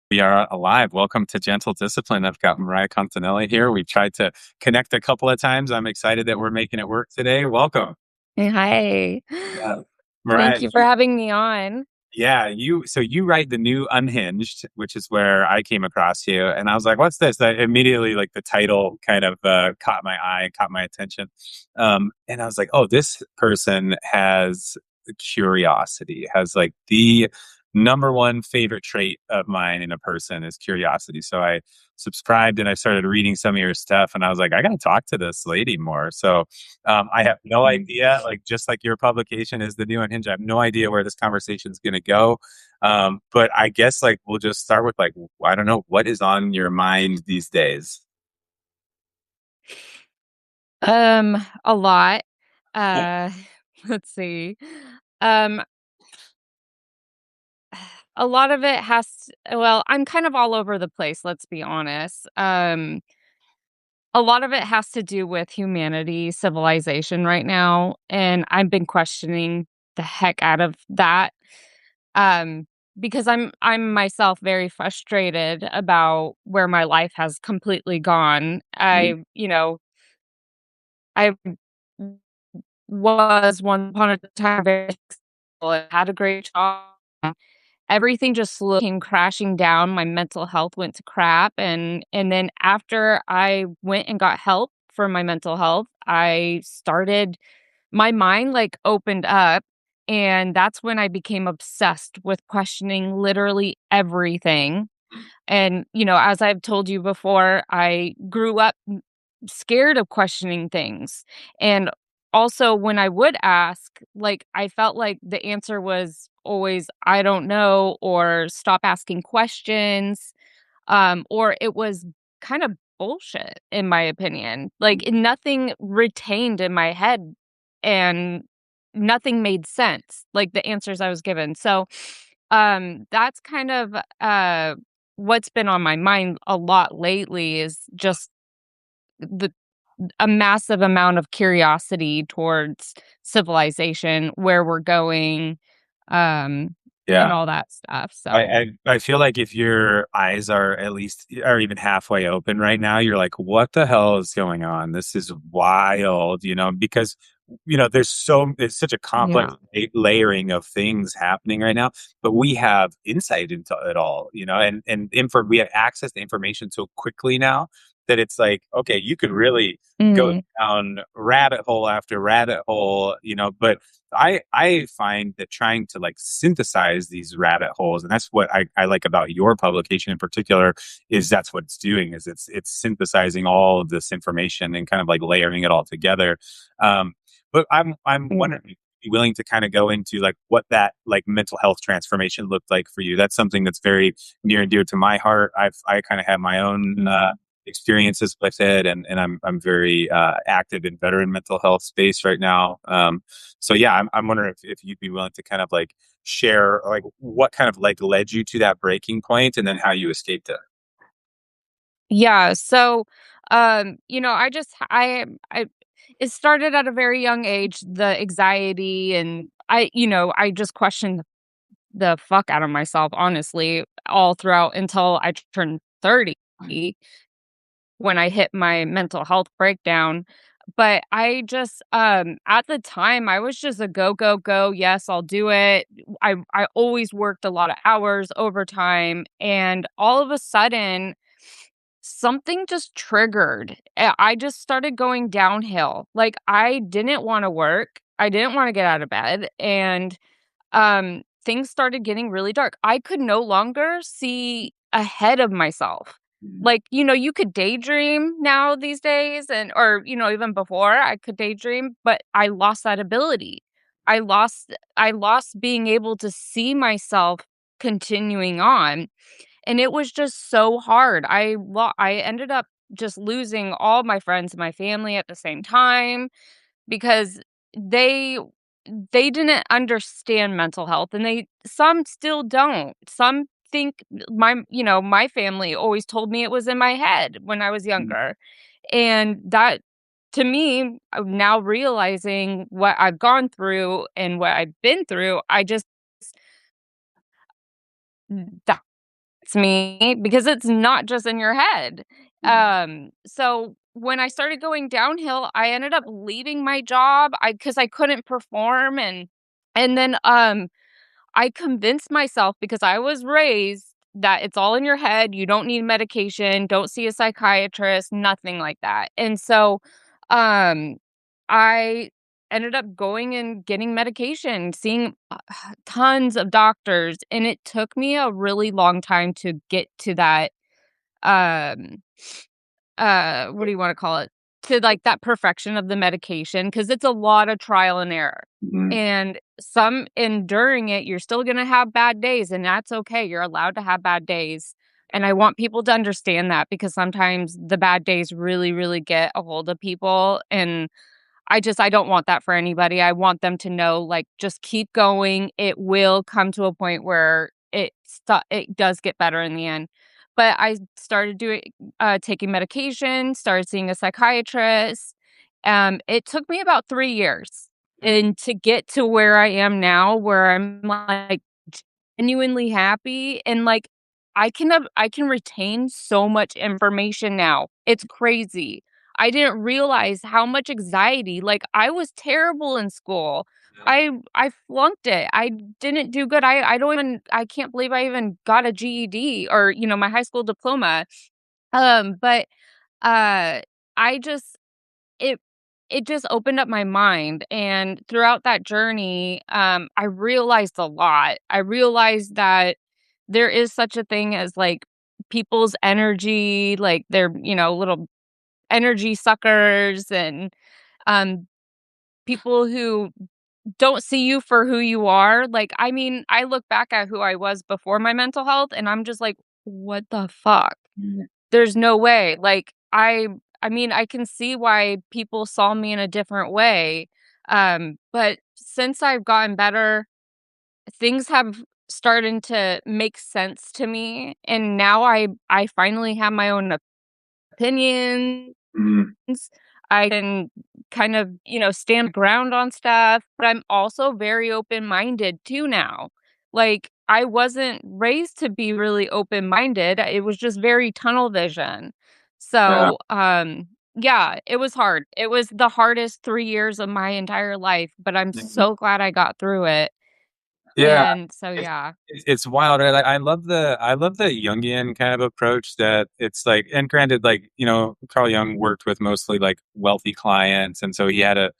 We are alive. Welcome to Gentle Discipline. I've got Mariah Continelli here. We've tried to connect a couple of times. I'm excited that we're making it work today. Welcome. Hi. Yeah. Thank Mariah, you for having me on. you write the new Unhinged, which is where I came across you, and I was like, "What's this?" I immediately, like, the title kind of caught my eye, caught my attention, and I was like, "Oh, this person has curiosity. Has like the number one favorite trait of mine in a person is curiosity." So I subscribed and I started reading some of your stuff, and I was like, "I got to talk to this lady more." So I have no Mm. idea, like just like your publication is the new Unhinged, I have no idea where this conversation is going to go. But I guess like we'll just start with like, I don't know, what is on your mind these days? A lot. Uh, let's see. Um, a lot of it I'm kind of all over the place, let's be honest. A lot of it has to do with humanity, civilization right now, and I've been questioning the heck out of that. Um, because I'm myself very frustrated about where my life has completely gone. I was once upon a time very successful, I had a great job. Everything just slowly came crashing down, my mental health went to crap, and then after I went and got help for my mental health, I started my mind, like, opened up, and that's when I became obsessed with questioning literally everything. And, as I've told you before, I grew up scared of questioning things. And also, when I would ask, like, I felt like the answer was always, I don't know, or stop asking questions, or it was kind of bullshit, in my opinion. Like, nothing retained in my head and nothing made sense, like the answers I was given. So, that's kind of what's been on my mind a lot lately is just the a massive amount of curiosity towards civilization, where we're going, um, and Yeah. all that stuff, I, so I feel like if your eyes are at least are even halfway open right now, you're like, what the hell is going on? This is wild, because it's such a complex yeah. layering of things happening right now, but we have insight into it all, and info we have access to information so quickly now that it's like, okay, you could really go Mm, down rabbit hole after rabbit hole, but I find that trying to like synthesize these rabbit holes, and that's what I like about your publication in particular, is that's what it's doing, is it's synthesizing all of this information and kind of like layering it all together. But I'm yeah. wondering if you'd be willing to kind of go into like what that like mental health transformation looked like for you. That's something that's very near and dear to my heart. I kind of have my own Mm. experiences with it, and I'm very active in veteran mental health space right now. So yeah, I'm wondering if you'd be willing to kind of like share like what kind of like led you to that breaking point and then how you escaped it. Yeah, so, I just I it started at a very young age, the anxiety, and I just questioned the fuck out of myself, honestly, all throughout until I turned 30, when I hit my mental health breakdown. But I just, at the time, I was just a go, go, go. Yes, I'll do it. I always worked a lot of hours, overtime, and all of a sudden, something just triggered. I just started going downhill. Like, I didn't want to work. I didn't want to get out of bed, and things started getting really dark. I could no longer see ahead of myself. Like, you could daydream now these days, or even before I could daydream, but I lost that ability. I lost being able to see myself continuing on, and it was just so hard. I ended up just losing all my friends and my family at the same time because they they didn't understand mental health, and some still don't. Some think my family always told me it was in my head when I was younger. And that, to me, now realizing what I've gone through and what I've been through, I just that me because it's not just in your head. Mhm. So when I started going downhill, I ended up leaving my job because I couldn't perform and then I convinced myself because I was raised that it's all in your head, you don't need medication, don't see a psychiatrist, nothing like that. And so, um, I ended up going and getting medication, seeing tons of doctors, and it took me a really long time to get to that, um what do you wanna call it? To, like, that perfection of the medication, because it's a lot of trial and error, Mhm. and during it, you're still gonna have bad days, and that's okay, you're allowed to have bad days, and I want people to understand that because sometimes the bad days really, really get a hold of people, and I don't want that for anybody. I want them to know, like, just keep going. It will come to a point where it does get better in the end. But I started doing taking medication, started seeing a psychiatrist. It took me about 3 years and to get to where I am now, where I'm, like, genuinely happy and, like, I can retain so much information now. It's crazy. I didn't realize how much anxiety like, I was terrible in school. I flunked it. I didn't do good. I don't even I can't believe I even got a GED or, my high school diploma. But, uh, I just it it just opened up my mind, and throughout that journey, I realized a lot. I realized that there is such a thing as, like, people's energy, like, they're, little energy suckers and, um, people who don't see you for who you are. Like, I mean, I look back at who I was before my mental health, and I'm just like, "What the fuck?" There's no way. Like, I mean, I can see why people saw me in a different way, but since I've gotten better, things have started to make sense to me, and now I finally have my own opinions. Mhm. I can kind of, stand ground on stuff, but I'm also very open-minded too now. Like, I wasn't raised to be really open-minded. It was just very tunnel vision. Yeah. So, yeah, it was hard. It was the hardest 3 years of my entire life, but I'm Mhm. so glad I got through it. Yeah. And so, It's yeah. it's wild, right? Like, I love the Jungian kind of approach that it's like, and granted, like, Carl Jung worked with mostly like wealthy clients, and so he had a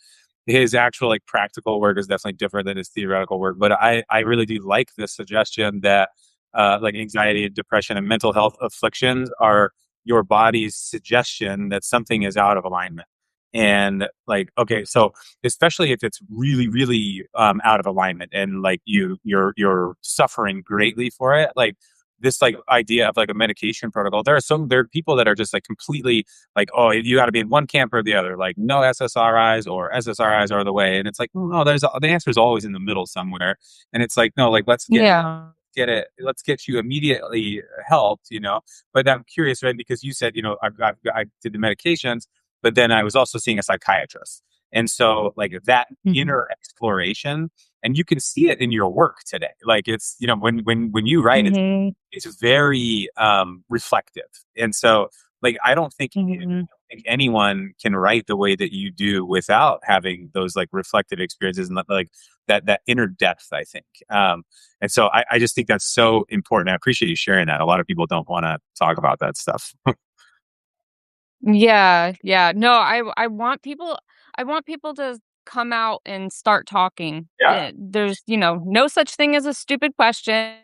his actual like practical work is definitely different than his theoretical work. But I really do like this suggestion that like anxiety, depression, and mental health afflictions are your body's suggestion that something is out of alignment. And like, okay, so especially if it's really, really out of alignment and like you're suffering greatly for it, like this like idea of like a medication protocol. There are people that are just like completely like, oh, you got to be in one camp or the other, like no SSRIs or SSRIs are the way. And it's like, no, there's the answer is always in the middle somewhere. And it's like, no, like Yeah. let's get you immediately helped, But I'm curious, right? Because you said, I did the medications, but then I was also seeing a psychiatrist. And so like that Mhm. inner exploration, and you can see it in your work today. Like it's, when you write, Mhm. it's very reflective. And so like Mhm. I don't think anyone can write the way that you do without having those like reflective experiences and like that inner depth, I think. And so I just think that's so important. I appreciate you sharing that. A lot of people don't want to talk about that stuff. Yeah, yeah. No, I want people to come out and start talking. Yeah. There's, no such thing as a stupid question.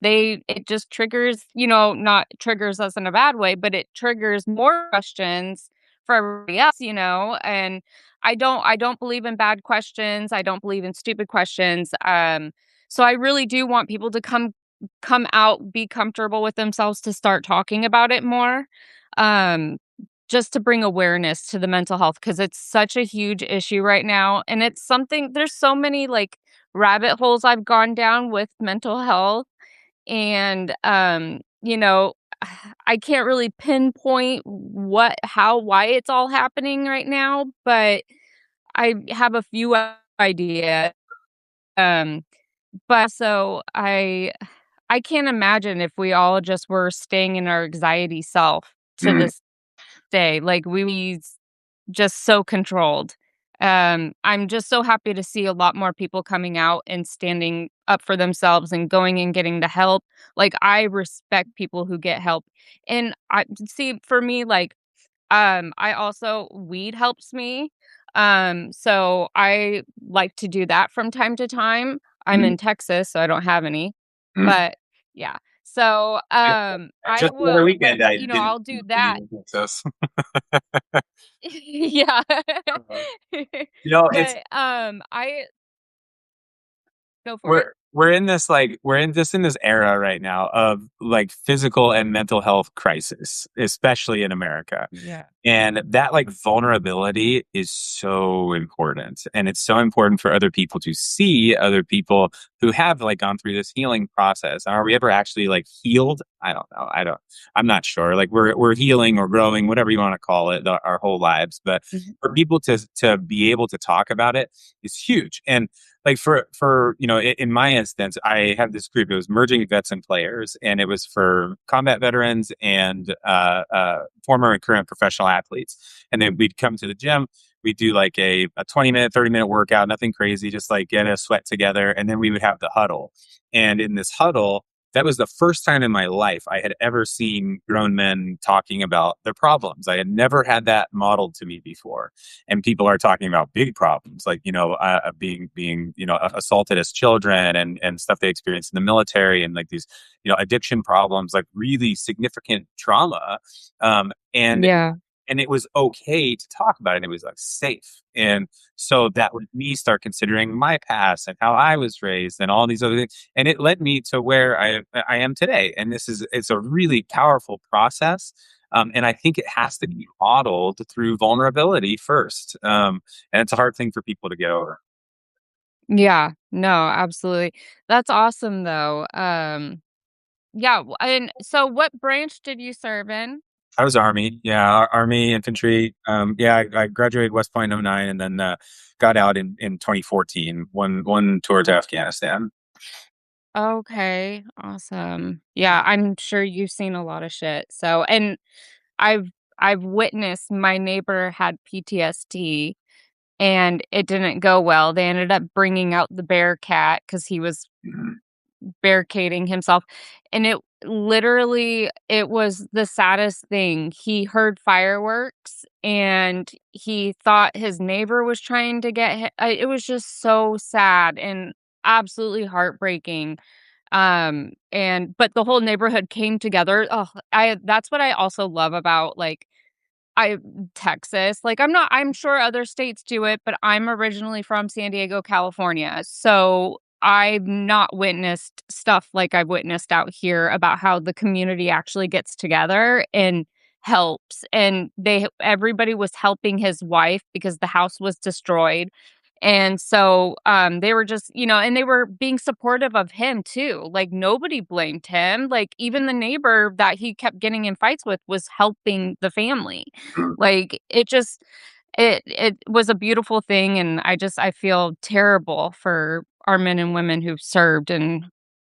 It just triggers, not triggers us in a bad way, but it triggers more questions for everybody else, and I don't believe in bad questions. I don't believe in stupid questions. So I really do want people to come out, be comfortable with themselves to start talking about it more. Um just to bring awareness to the mental health because it's such a huge issue right now and it's something there's so many like rabbit holes I've gone down with mental health and, I can't really pinpoint why it's all happening right now, but I have a few ideas. Um, but so I can't imagine if we all just were staying in our anxiety self to Mm, this day, like, just so controlled. I'm just so happy to see a lot more people coming out and standing up for themselves and going and getting the help. Like, I respect people who get help. And I see, for me, like, I also weed helps me. So I like to do that from time to time. I'm mm, in Texas, so I don't have any. mm. But yeah. So Yeah, I just the other will, but weekend, I you know, didn't I'll do smoke that. weed in Texas. Yeah. Uh, it's But I go for it. we're in this like we're in just in this era right now of like physical and mental health crisis, especially in America. Yeah. And that like vulnerability is so important. And it's so important for other people to see other people who have like gone through this healing process. Are we ever actually like healed? I don't know. I'm not sure. Like we're healing or growing, whatever you want to call it, our whole lives. But Mhm. for people to be able to talk about it is huge. And like for in my instance, I have this group. It was merging vets and players, and it was for combat veterans and former and current professional athletes. And then we'd come to the gym. We'd do like a 20-minute, 30-minute workout, nothing crazy, just like get a sweat together. And then we would have the huddle. And in this huddle, that was the first time in my life I had ever seen grown men talking about their problems. I had never had that modeled to me before. And people are talking about big problems like, being, assaulted as children and stuff they experienced in the military and like these, addiction problems, like really significant trauma. Um, and Yeah. and it was okay to talk about it. And it was like safe. And so that would me start considering my past and how I was raised and all these other things. And it led me to where I am today. And it's a really powerful process. And I think it has to be modeled through vulnerability first. And it's a hard thing for people to get over. Yeah. No, absolutely. That's awesome though. Yeah, and so what branch did you serve in? I was Army, yeah, Army infantry. Yeah, I graduated West Point in '09 and then got out in 2014. One tour to Afghanistan. Okay, awesome. Yeah, I'm sure you've seen a lot of shit. So, and I've I've witnessed my neighbor had PTSD and it didn't go well. They ended up bringing out the bear cat because he was Mhm. barricading himself, and it was the saddest thing. He heard fireworks, and he thought his neighbor was trying to get it was just so sad and absolutely heartbreaking, and but the whole neighborhood came together. Oh, I that's what I also love about, like, I Texas, like, I'm sure other states do it, but I'm originally from San Diego, California, so I've not witnessed stuff like I've witnessed out here about how the community actually gets together and helps, and everybody was helping his wife because the house was destroyed, and so, they were just, and they were being supportive of him too, like, nobody blamed him, like, even the neighbor that he kept getting in fights with was helping the family. Like, it was a beautiful thing, and I feel terrible for our men and women who've served and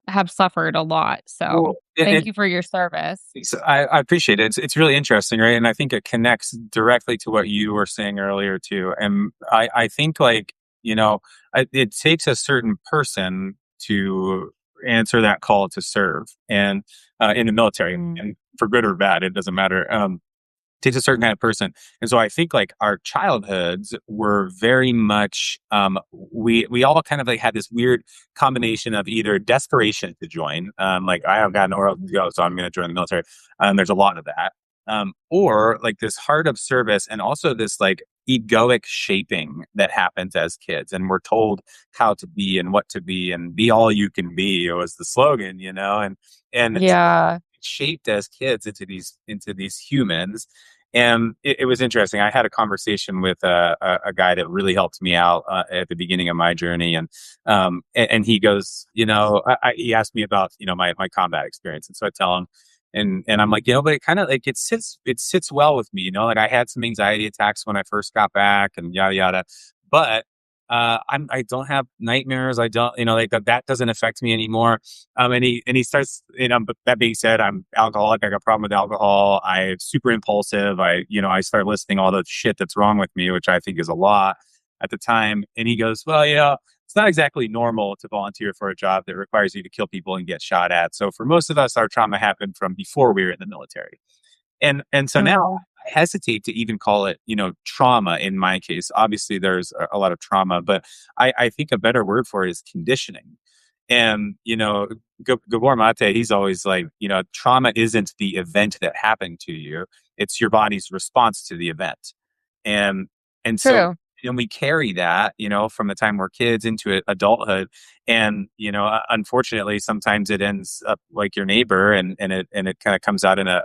have suffered a lot, so Well, thank you for your service. I appreciate it. It's really interesting, right? And I think it connects directly to what you were saying earlier too. And I think like it takes a certain person to answer that call to serve, and in the military, Mm. and for good or bad, it doesn't matter. Takes a certain kind of person. And so I think like our childhoods were very much we all kind of like had this weird combination of either desperation to join, like I have got nowhere else to go, so I'm gonna join the military. There's a lot of that. Or like this heart of service and also this like egoic shaping that happens as kids. And we're told how to be and what to be all you can be was the slogan, and Yeah. shaped as kids into these humans. And it was interesting. I had a conversation with a guy that really helped me out at the beginning of my journey, and he goes, he asked me about my combat experience, and so I tell him, and I'm like, but it kind of like it sits well with me, like I had some anxiety attacks when I first got back, and yada yada, but I don't have nightmares. I don't, like that doesn't affect me anymore. And he starts, but that being said, I'm alcoholic. I got a problem with alcohol. I'm super impulsive. I start listing all the shit that's wrong with me, which I think is a lot at the time. And he goes, well, it's not exactly normal to volunteer for a job that requires you to kill people and get shot at. So for most of us, our trauma happened from before we were in the military. And so now Oh, I hesitate to even call it, trauma in my case. Obviously, there's a lot of trauma, but I think a better word for it is conditioning. And, Gabor Mate, he's always like, trauma isn't the event that happened to you, it's your body's response to the event. And and so true. and we carry that, from the time we're kids into adulthood. And, unfortunately, sometimes it ends up like your neighbor, and it kind of comes out in a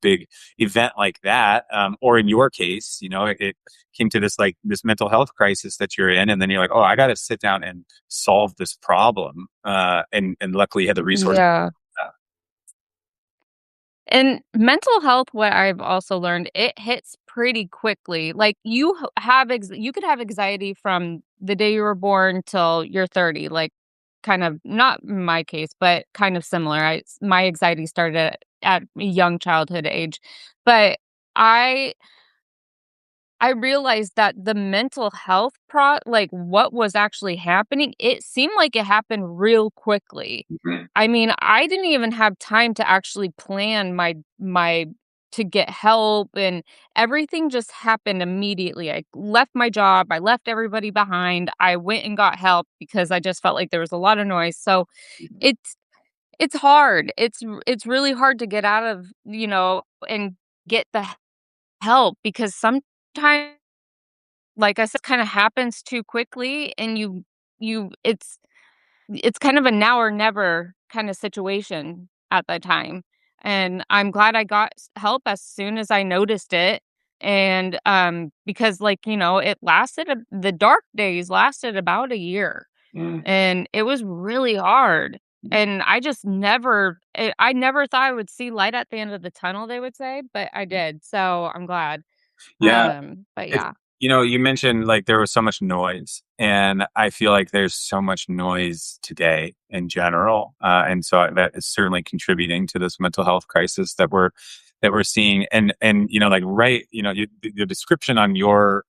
big event like that. Or in your case, it came to this mental health crisis that you're in, and then you're like, oh, I got to sit down and solve this problem. And luckily you had the resources. Yeah. And mental health, what I've also learned, it hits pretty quickly. Like you could have anxiety from the day you were born till you're 30, like kind of not my case, but kind of similar. My anxiety started at a young childhood age. But I I realized that the mental health like, what was actually happening, it seemed like it happened real quickly. Mhm. I mean, I didn't even have time to actually plan my to get help, and everything just happened immediately. I left my job, I left everybody behind, I went and got help because I just felt like there was a lot of noise, so it's it's hard. It's really hard to get out of, and get the help because sometimes like I said, kinda happens too quickly and you it's kind of a now or never kinda situation at that time, and I'm glad I got help as soon as I noticed it, and, because, like, it lasted the dark days lasted about a year, Mm. and it was really hard, and I never thought I would see light at the end of the tunnel, they would say, but I did, so I'm glad, Yeah. but It yeah. you mentioned, like, there was so much noise, and I feel like there's so much noise today in general, and so that is certainly contributing to this mental health crisis that we're seeing. And, like, right, the description on your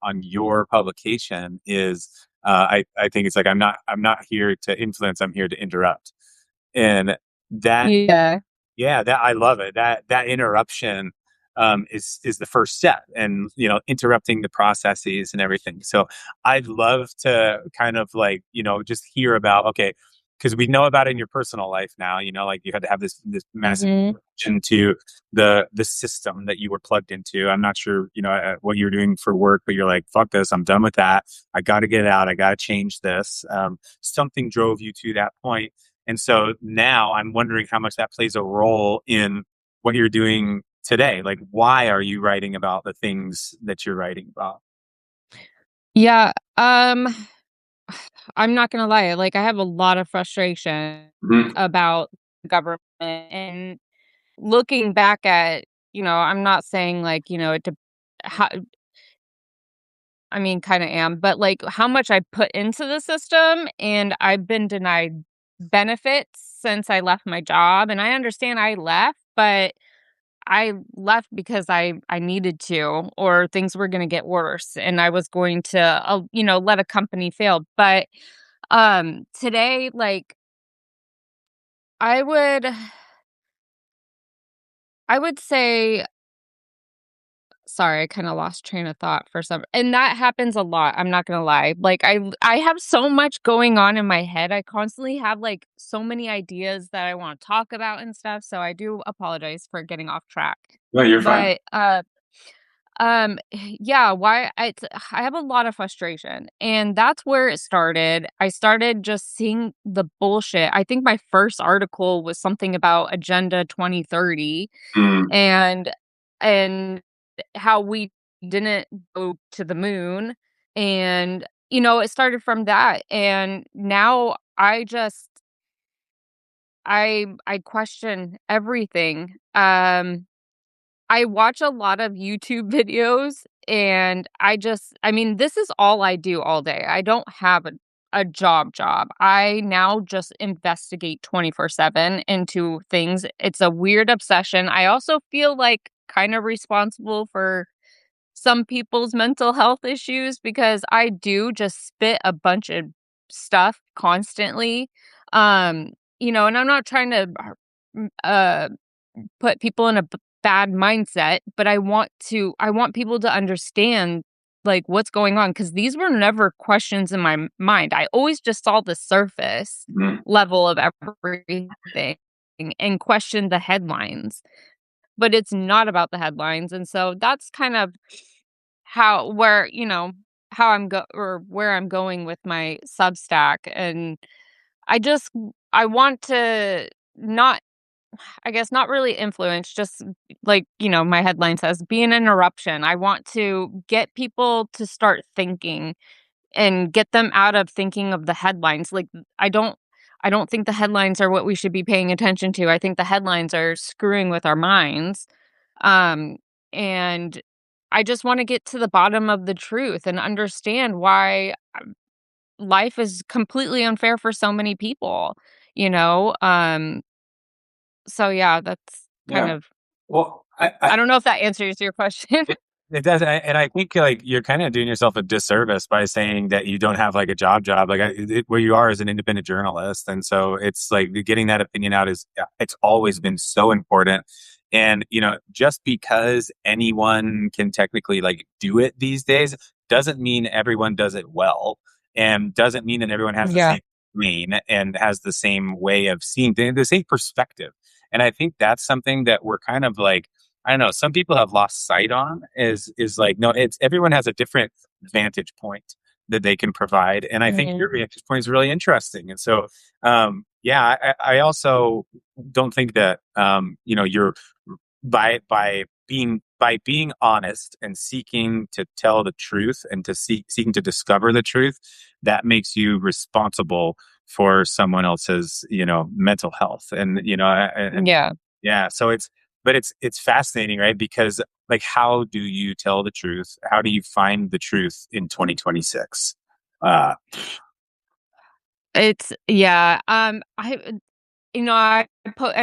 publication is, I think it's like, I'm not here to influence, I'm here to interrupt. And that Yeah. yeah, that I love it. That interruption is the first step, and interrupting the processes and everything. So I'd love to kind of like just hear about, okay, because we know about it in your personal life now. Like you had to have this massive Mhm. interruption to the system that you were plugged into. I'm not sure what you're doing for work, but you're like, fuck this, I'm done with that. I got to get out. I got to change this. Something drove you to that point, and so now I'm wondering how much that plays a role in what you're doing today. Like, why are you writing about the things that you're writing about? Yeah, I'm not gonna lie, like, I have a lot of frustration Mhm. about government and looking back at, I'm not saying, like, it dep ho I mean, kinda am, but, like, how much I put into the system, and I've been denied benefits since I left my job, and I understand I left, but I left because I needed to, or things were gonna get worse, and I was going to, let a company fail, but, today, like, I would I would say sorry, I kinda lost train of thought for some and that happens a lot, I'm not gonna lie. Like, I have so much going on in my head, I constantly have, like, so many ideas that I wanna talk about and stuff, so I do apologize for getting off track. No, you're fine. But, yeah, I have a lot of frustration, and that's where it started. I started just seeing the bullshit. I think my first article was something about Agenda 2030 Mm. and and how we didn't go to the moon, and, it started from that, and now I question everything. I watch a lot of YouTube videos And I mean, this is all I do all day. I don't have a job. I now just investigate 24/7 into things. It's a weird obsession. I also feel like kind of responsible for some people's mental health issues because I do just spit a bunch of stuff constantly. And I'm not trying to uh put people in a bad mindset, but I want people to understand, like, what's going on because these were never questions in my mind. I always just saw the surface Mhm. level of everything and questioned the headlines, but it's not about the headlines, and so that's kind of how where, you know, how I'm go or where I'm going with my Substack, and I just I want to not I guess not really influence, just like, my headline says, be an interruption. I want to get people to start thinking and get them out of thinking of the headlines. Like I don't think the headlines are what we should be paying attention to. I think the headlines are screwing with our minds. Um and I just want to get to the bottom of the truth and understand why life is completely unfair for so many people, you know? So yeah, that's kind Yeah. of Well, I don't know if that answers your question. it does, and I think like you're kind of doing yourself a disservice by saying that you don't have like a job. Like where you are as an independent journalist, and so it's like getting that opinion out is it's always been so important. And just because anyone can technically like do it these days doesn't mean everyone does it well, and doesn't mean that everyone has the Yeah. same brain and has the same way of seeing things, the same perspective. And I think that's something that we're kind of like I don't know. Some people have lost sight on is like no, it's everyone has a different vantage point that they can provide, and I think Mhm. your vantage point is really interesting. And so, yeah, I also don't think that you're by being honest and seeking to tell the truth and to seeking to discover the truth that makes you responsible for someone else's mental health and Yeah. yeah, so it's fascinating, right? Because like how do you tell the truth? How do you find the truth in 2026? Uh It's yeah, I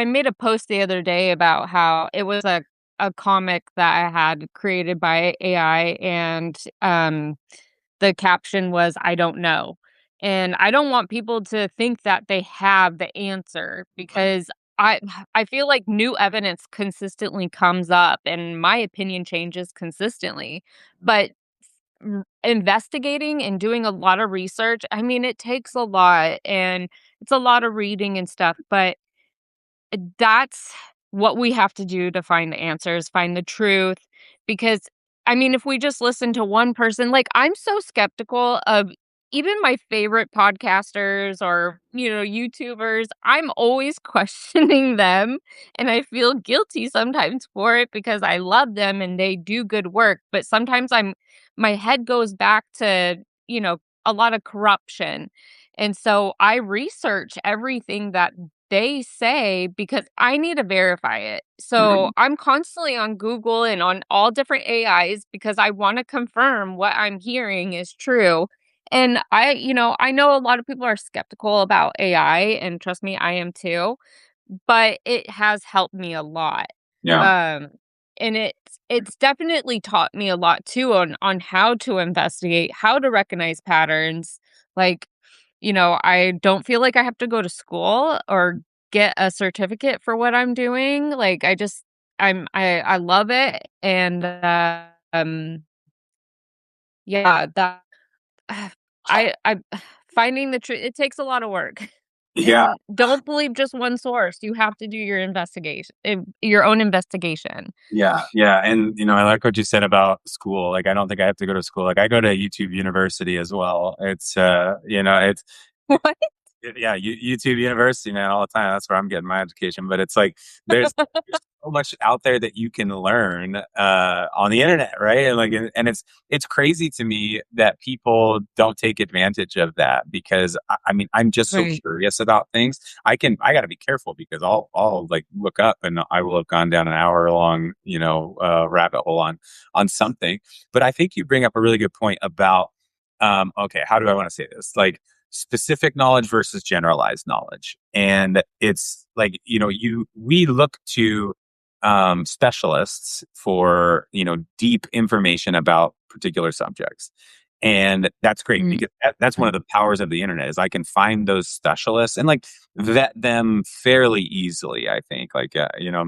made a post the other day about how it was a comic that I had created by AI, and the caption was, "I don't know." And I don't want people to think that they have the answer because I I feel like new evidence consistently comes up and my opinion changes consistently. But investigating and doing a lot of research, I mean, it takes a lot and it's a lot of reading and stuff, but that's what we have to do to find the answers, find the truth, because, I mean, if we just listen to one person like, I'm so skeptical of even my favorite podcasters or, YouTubers, I'm always questioning them, and I feel guilty sometimes for it because I love them and they do good work, but sometimes my head goes back to, a lot of corruption, and so I research everything that they say because I need to verify it. So mhm, I'm constantly on Google and on all different AIs because I want to confirm what I'm hearing is true. And I know a lot of people are skeptical about AI, and trust me, I am too, but it has helped me a lot. yeah, Um, and it's definitely taught me a lot too on how to investigate, how to recognize patterns. Like, I don't feel like I have to go to school or get a certificate for what I'm doing. Like, I love it, and, yeah, that I finding the truth, it takes a lot of work. yeah, And don't believe just one source. You have to do your investigation your own investigation. yeah. And I like what you said about school. Like I don't think I have to go to school. Like I go to YouTube University as well. It's What? Yeah, YouTube University, man, all the time. That's where I'm getting my education. But it's like there's so much out there that you can learn on the internet, right? And it's crazy to me that people don't take advantage of that because I mean I'm just so Right. curious about things. I got to be careful because I'll like look up and I will have gone down an hour long rabbit hole on something. But I think you bring up a really good point about okay, how do I want to say this? Like specific knowledge versus generalized knowledge. And it's like, we look to specialists for, deep information about particular subjects. And that's great Mm, because that's one of the powers of the internet is I can find those specialists and like vet them fairly easily. I think like,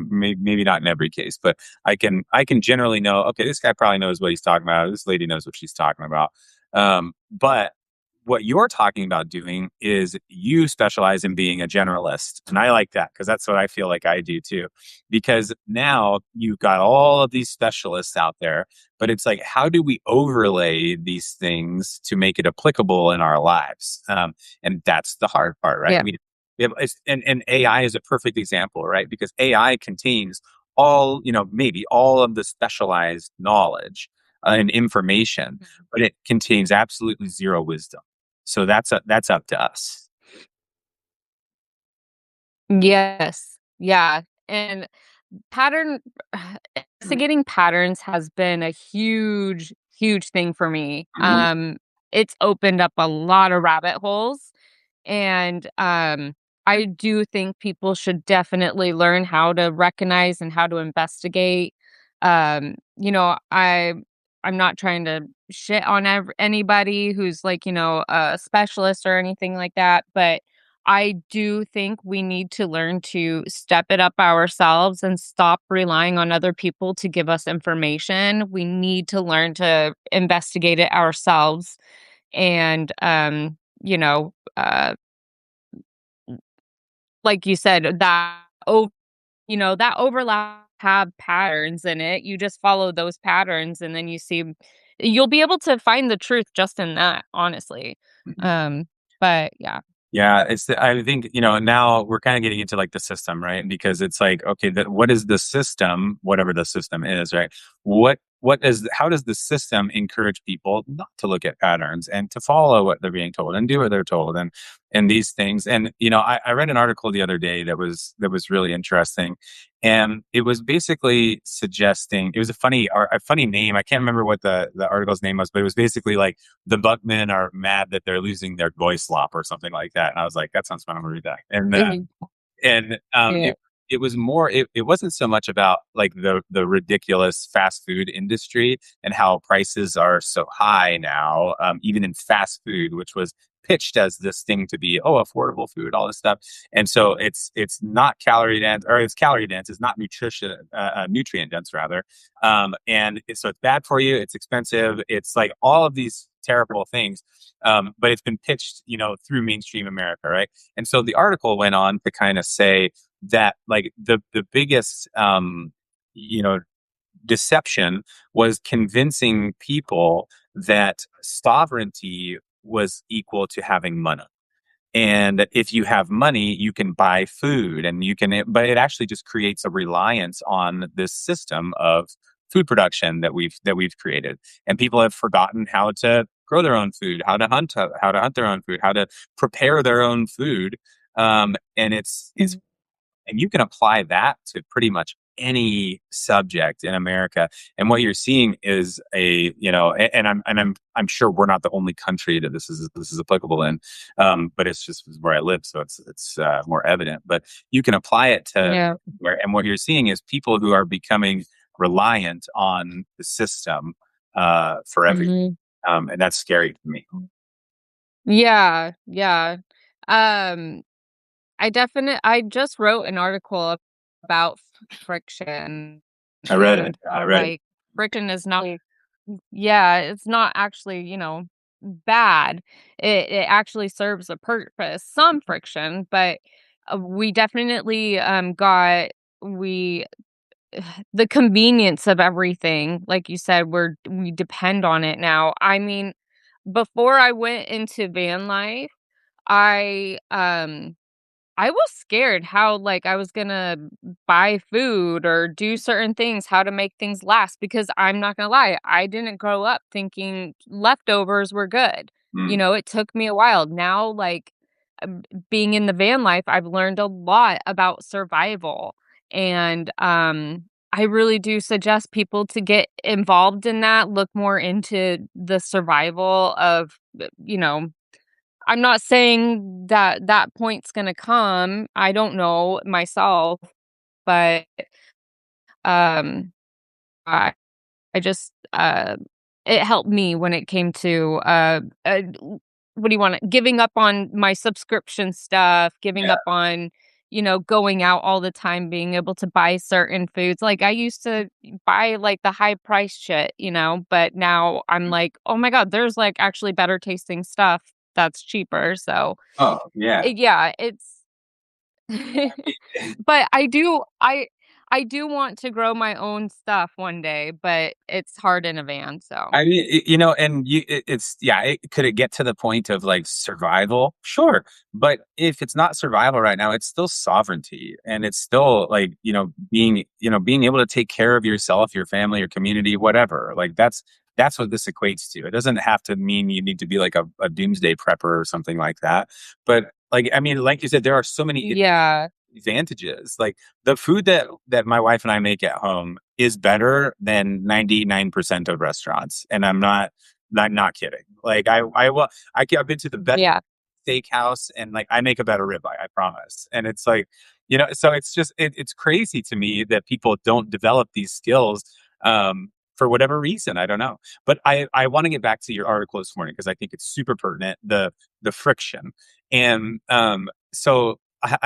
maybe not in every case, but I can generally know, okay, this guy probably knows what he's talking about. This lady knows what she's talking about. But what you're talking about doing is you specialize in being a generalist. And I like that because that's what I feel like I do too. Because now you've got all of these specialists out there, but it's like, how do we overlay these things to make it applicable in our lives? And that's the hard part, right? yeah. And AI is a perfect example, right? Because AI contains all, maybe all of the specialized knowledge and information, but it contains absolutely zero wisdom. So that's up to us. Yes. Yeah. And pattern investigating patterns has been a huge, huge thing for me. It's opened up a lot of rabbit holes, and I do think people should definitely learn how to recognize and how to investigate. I'm not trying to shit on anybody who's like, a specialist or anything like that, but I do think we need to learn to step it up ourselves and stop relying on other people to give us information. We need to learn to investigate it ourselves. And, like you said, that overlap have patterns in it. You just follow those patterns and then you'll be able to find the truth just in that, honestly. Um, but yeah. Yeah, I think, now we're kind of getting into like the system, right? Because it's like, okay, what is the system, whatever the system is, right? How does the system encourage people not to look at patterns and to follow what they're being told and do what they're told and these things. And, I read an article the other day that was really interesting. And it was basically suggesting, it was a funny name. I can't remember what the article's name was, but it was basically like, the Buckmen are mad that they're losing their goy slop or something like that. And I was like, that sounds fun. I'm gonna read that. Mhm. And Yeah. it was more. It wasn't so much about like the ridiculous fast food industry and how prices are so high now, even in fast food, which was pitched as this thing to be affordable food, all this stuff. And so it's not calorie dense, or it's calorie dense. It's not nutrient dense rather. So it's bad for you. It's expensive. It's like all of these terrible things. But it's been pitched, through mainstream America, right? And so the article went on to kind of say that like the biggest you know deception was convincing people that sovereignty was equal to having money, and that if you have money you can buy food and but it actually just creates a reliance on this system of food production that we've created. And people have forgotten how to grow their own food, how to hunt their own food, how to prepare their own food. And it's Mhm. and you can apply that to pretty much any subject in America. And what you're seeing is and I'm sure we're not the only country that this is applicable in, but it's just where I live, so it's more evident. But you can apply it to Yeah. where, and what you're seeing is people who are becoming reliant on the system for everything, Mhm. and that's scary to me. Yeah, yeah. Um, I just wrote an article about friction, I read it. and I read it. like friction is not, yeah, it's not actually, bad. It actually serves a purpose, some friction, but we definitely got we the convenience of everything, like you said, we depend on it now. I mean, before I went into van life, I, um I was scared how, like, I was gonna buy food or do certain things, how to make things last, because I'm not gonna lie, I didn't grow up thinking leftovers were good. You Mm, know, it took me a while. Now, like, being in the van life, I've learned a lot about survival, and, I really do suggest people to get involved in that, look more into the survival of, you know, I'm not saying that that point's gonna come, I don't know myself, but, um, I I just, it helped me when it came to, what do you wanna giving up on my subscription stuff, giving yeah. up on, going out all the time, being able to buy certain foods. Like, I used to buy, like, the high price shit, but now I'm like, "Oh my god, there's, like, actually better tasting stuff that's cheaper." So, Oh, yeah. yeah, it's but I do want to grow my own stuff one day, but it's hard in a van, so I mean, and it's yeah. Could it get to the point of like survival? Sure, but if it's not survival right now, it's still sovereignty, and it's still like being able to take care of yourself, your family, your community, whatever. Like that's what this equates to. It doesn't have to mean you need to be like a doomsday prepper or something like that. But like I mean, like you said, there are so many yeah. advantages. Like the food that my wife and I make at home is better than 99% of restaurants, and I'm not kidding. Like I've been to the best Yeah. steakhouse, and like I make a better ribeye, I promise. And it's like, so it's just it's crazy to me that people don't develop these skills for whatever reason. I don't know. But I want to get back to your article this morning because I think it's super pertinent, the friction. And so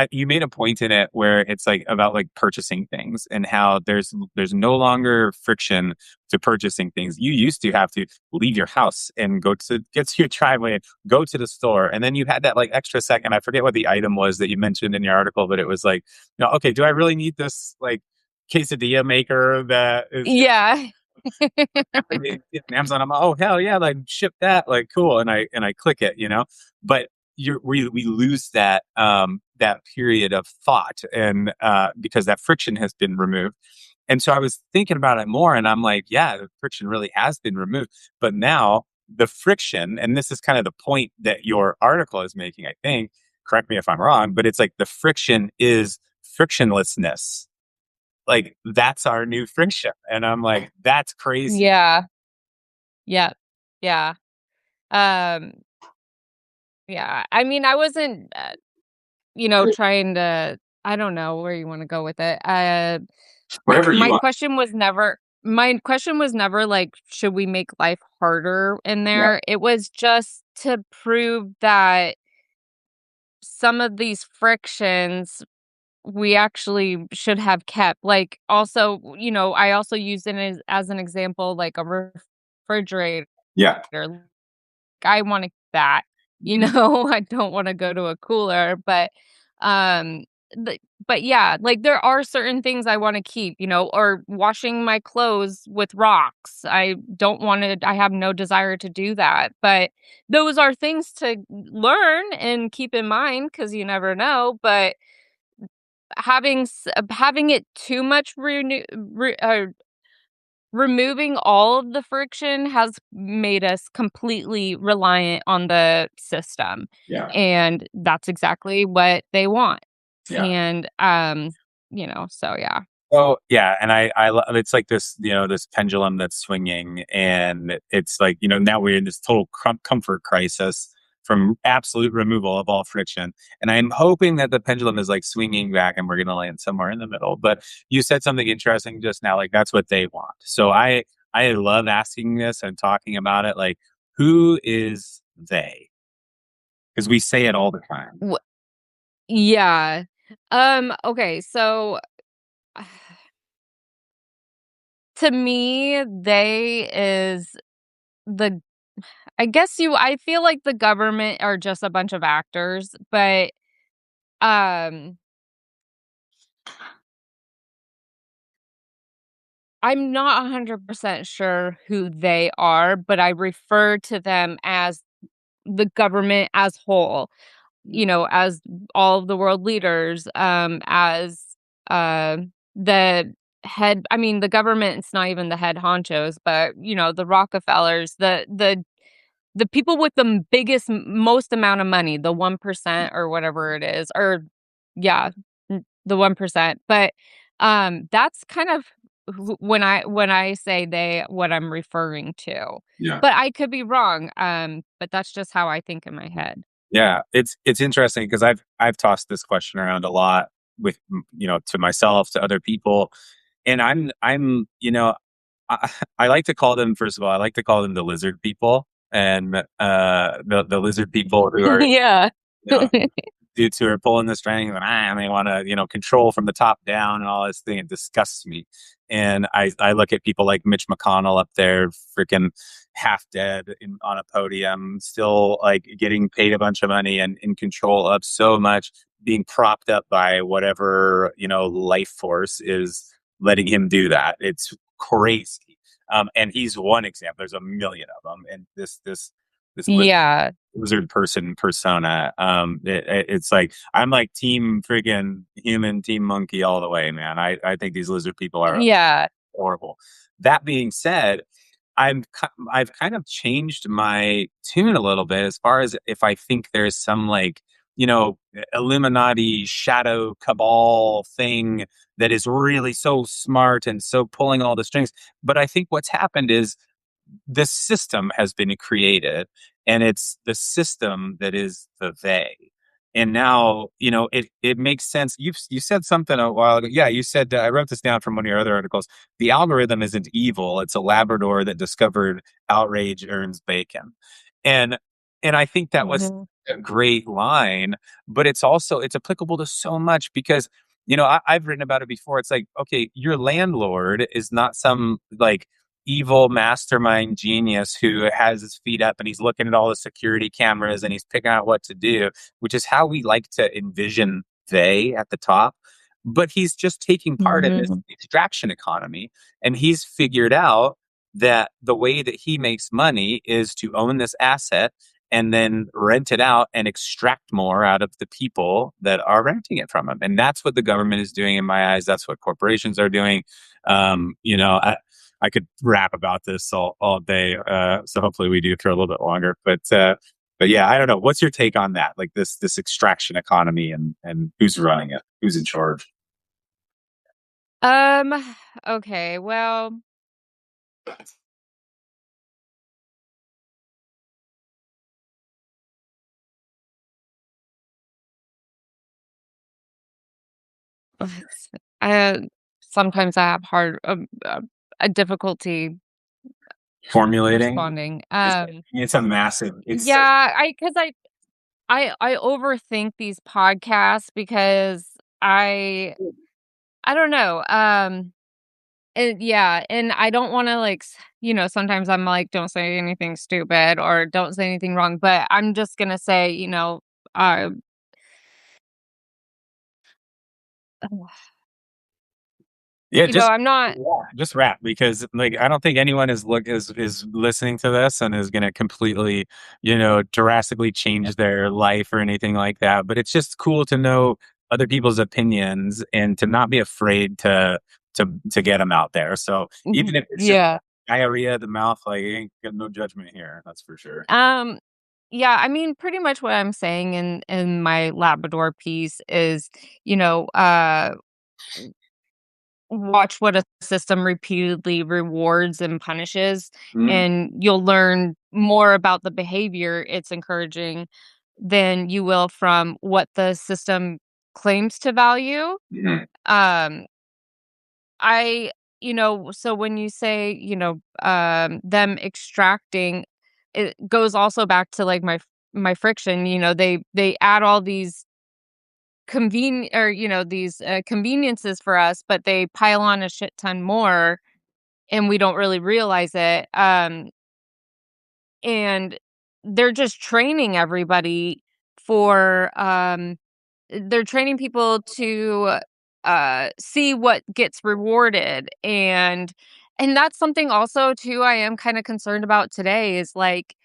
you made a point in it where it's like about like purchasing things and how there's no longer friction to purchasing things. You used to have to leave your house and go to get to your driveway, go to the store, and then you had that like extra second. I forget what the item was that you mentioned in your article, but it was like, okay, do I really need this like quesadilla maker that is Yeah. Amazon? I'm like, oh hell yeah, like ship that, like cool, and I click it, but we lose that period of thought, and because that friction has been removed. And so I was thinking about it more, and I'm like, yeah, the friction really has been removed, but now the friction, and this is kind of the point that your article is making, I think. Correct me if I'm wrong, but it's like the friction is frictionlessness. Like that's our new friction, and I'm like, that's crazy. Yeah. Yeah. Yeah. Um, yeah. I mean, I wasn't, trying to I don't know where you wanna go with it. Wherever you My want. question was never like, should we make life harder in Yeah, there? It was just to prove that some of these frictions we actually should have kept. Like, also, I also used it as an example, like a refrigerator. yeah. I wanna that, Mhm. I don't wanna go to a cooler, um, the but yeah, like, there are certain things I wanna keep, or washing my clothes with rocks. I have no desire to do that, but those are things to learn and keep in mind because you never know, but having it too much removing all of the friction has made us completely reliant on the system, Yeah, and that's exactly what they want, yeah. and, so yeah. Oh, yeah, and it's like this, this pendulum that's swinging, and it's like, now we're in this total comfort crisis from absolute removal of all friction. And I'm hoping that the pendulum is like swinging back, and we're going to land somewhere in the middle. But you said something interesting just now, like that's what they want. So I love asking this and talking about it, like who is they? Because we say it all the time. W Yeah. Okay, so to me, they is the I feel like the government are just a bunch of actors, but, um I'm not 100% sure who they are, but I refer to them as the government as whole. as all of the world leaders, as, uh, the I mean, the government's not even the head honchos, but, the Rockefellers, the people with the biggest, most amount of money, the 1% or whatever it is, or yeah, the 1%. But, that's kind of when I say they, what I'm referring to. Yeah. But I could be wrong, but that's just how I think in my head. Yeah, it's interesting because I've tossed this question around a lot with to myself, to other people, and I, I like to call them, first of all, I like to call them the lizard people, and the lizard people who are, Yeah. you know dudes who are pulling the strings, and they want to control from the top down and all this thing. It disgusts me. And I look at people like Mitch McConnell up there, freaking half dead on a podium, still like getting paid a bunch of money and in control of so much, being propped up by whatever life force is letting him do that. It's crazy. And he's one example. There's a million of them, and this Yeah. lizard person persona. It's like I'm like team friggin' human, team monkey all the way, man. I think these lizard people are Yeah. horrible. That being said, I've kind of changed my tune a little bit as far as if I think there's some like Illuminati shadow cabal thing that is really so smart and so pulling all the strings. But I think what's happened is this system has been created, and it's the system that is the they. And now it makes sense. You said something a while ago. Yeah, you said, I wrote this down from one of your other articles. The algorithm isn't evil, it's a Labrador that discovered outrage earns bacon. And and I think that was Mhm. a great line, but it's applicable to so much because I've written about it before. It's like, okay, your landlord is not some like evil mastermind genius who has his feet up and he's looking at all the security cameras and he's picking out what to do, which is how we like to envision they at the top. But he's just taking part in this Mhm. extraction economy, and he's figured out that the way that he makes money is to own this asset and then rent it out and extract more out of the people that are renting it from him. And that's what the government is doing in my eyes. That's what corporations are doing. I could rap about this all day. So hopefully we do for a little bit longer. But yeah, I don't know. What's your take on that? Like this extraction economy and who's running it? Who's in charge? Um, okay, well, it's sometimes I have a difficulty Formulating. responding. It's a massive. It's Yeah, I because I overthink these podcasts because I don't know, yeah, and I don't wanna, like, sometimes I'm like, "Don't say anything stupid," or "Don't say anything wrong," but I'm just gonna say, uh, Yeah, I'm not. just rap because like I don't think anyone is listening to this and is going to completely, drastically change their life or anything like that. But it's just cool to know other people's opinions and to not be afraid to get them out there. So even Mhm, if it's just yeah. diarrhea of the mouth, like ain't got no judgment here. That's for sure. Um, yeah, I mean, pretty much what I'm saying in my Labrador piece is, you know, uh, watch what a system repeatedly rewards and punishes, Mhm. and you'll learn more about the behavior it's encouraging than you will from what the system claims to value. Mhm. Um, I so when you say, them extracting, it goes also back to, like, my friction. They add all these conveniences for us, but they pile on a shit ton more, and we don't really realize it, and they're just training everybody for, they're training people to, see what gets rewarded, and that's something also too I am kinda concerned about today is, like,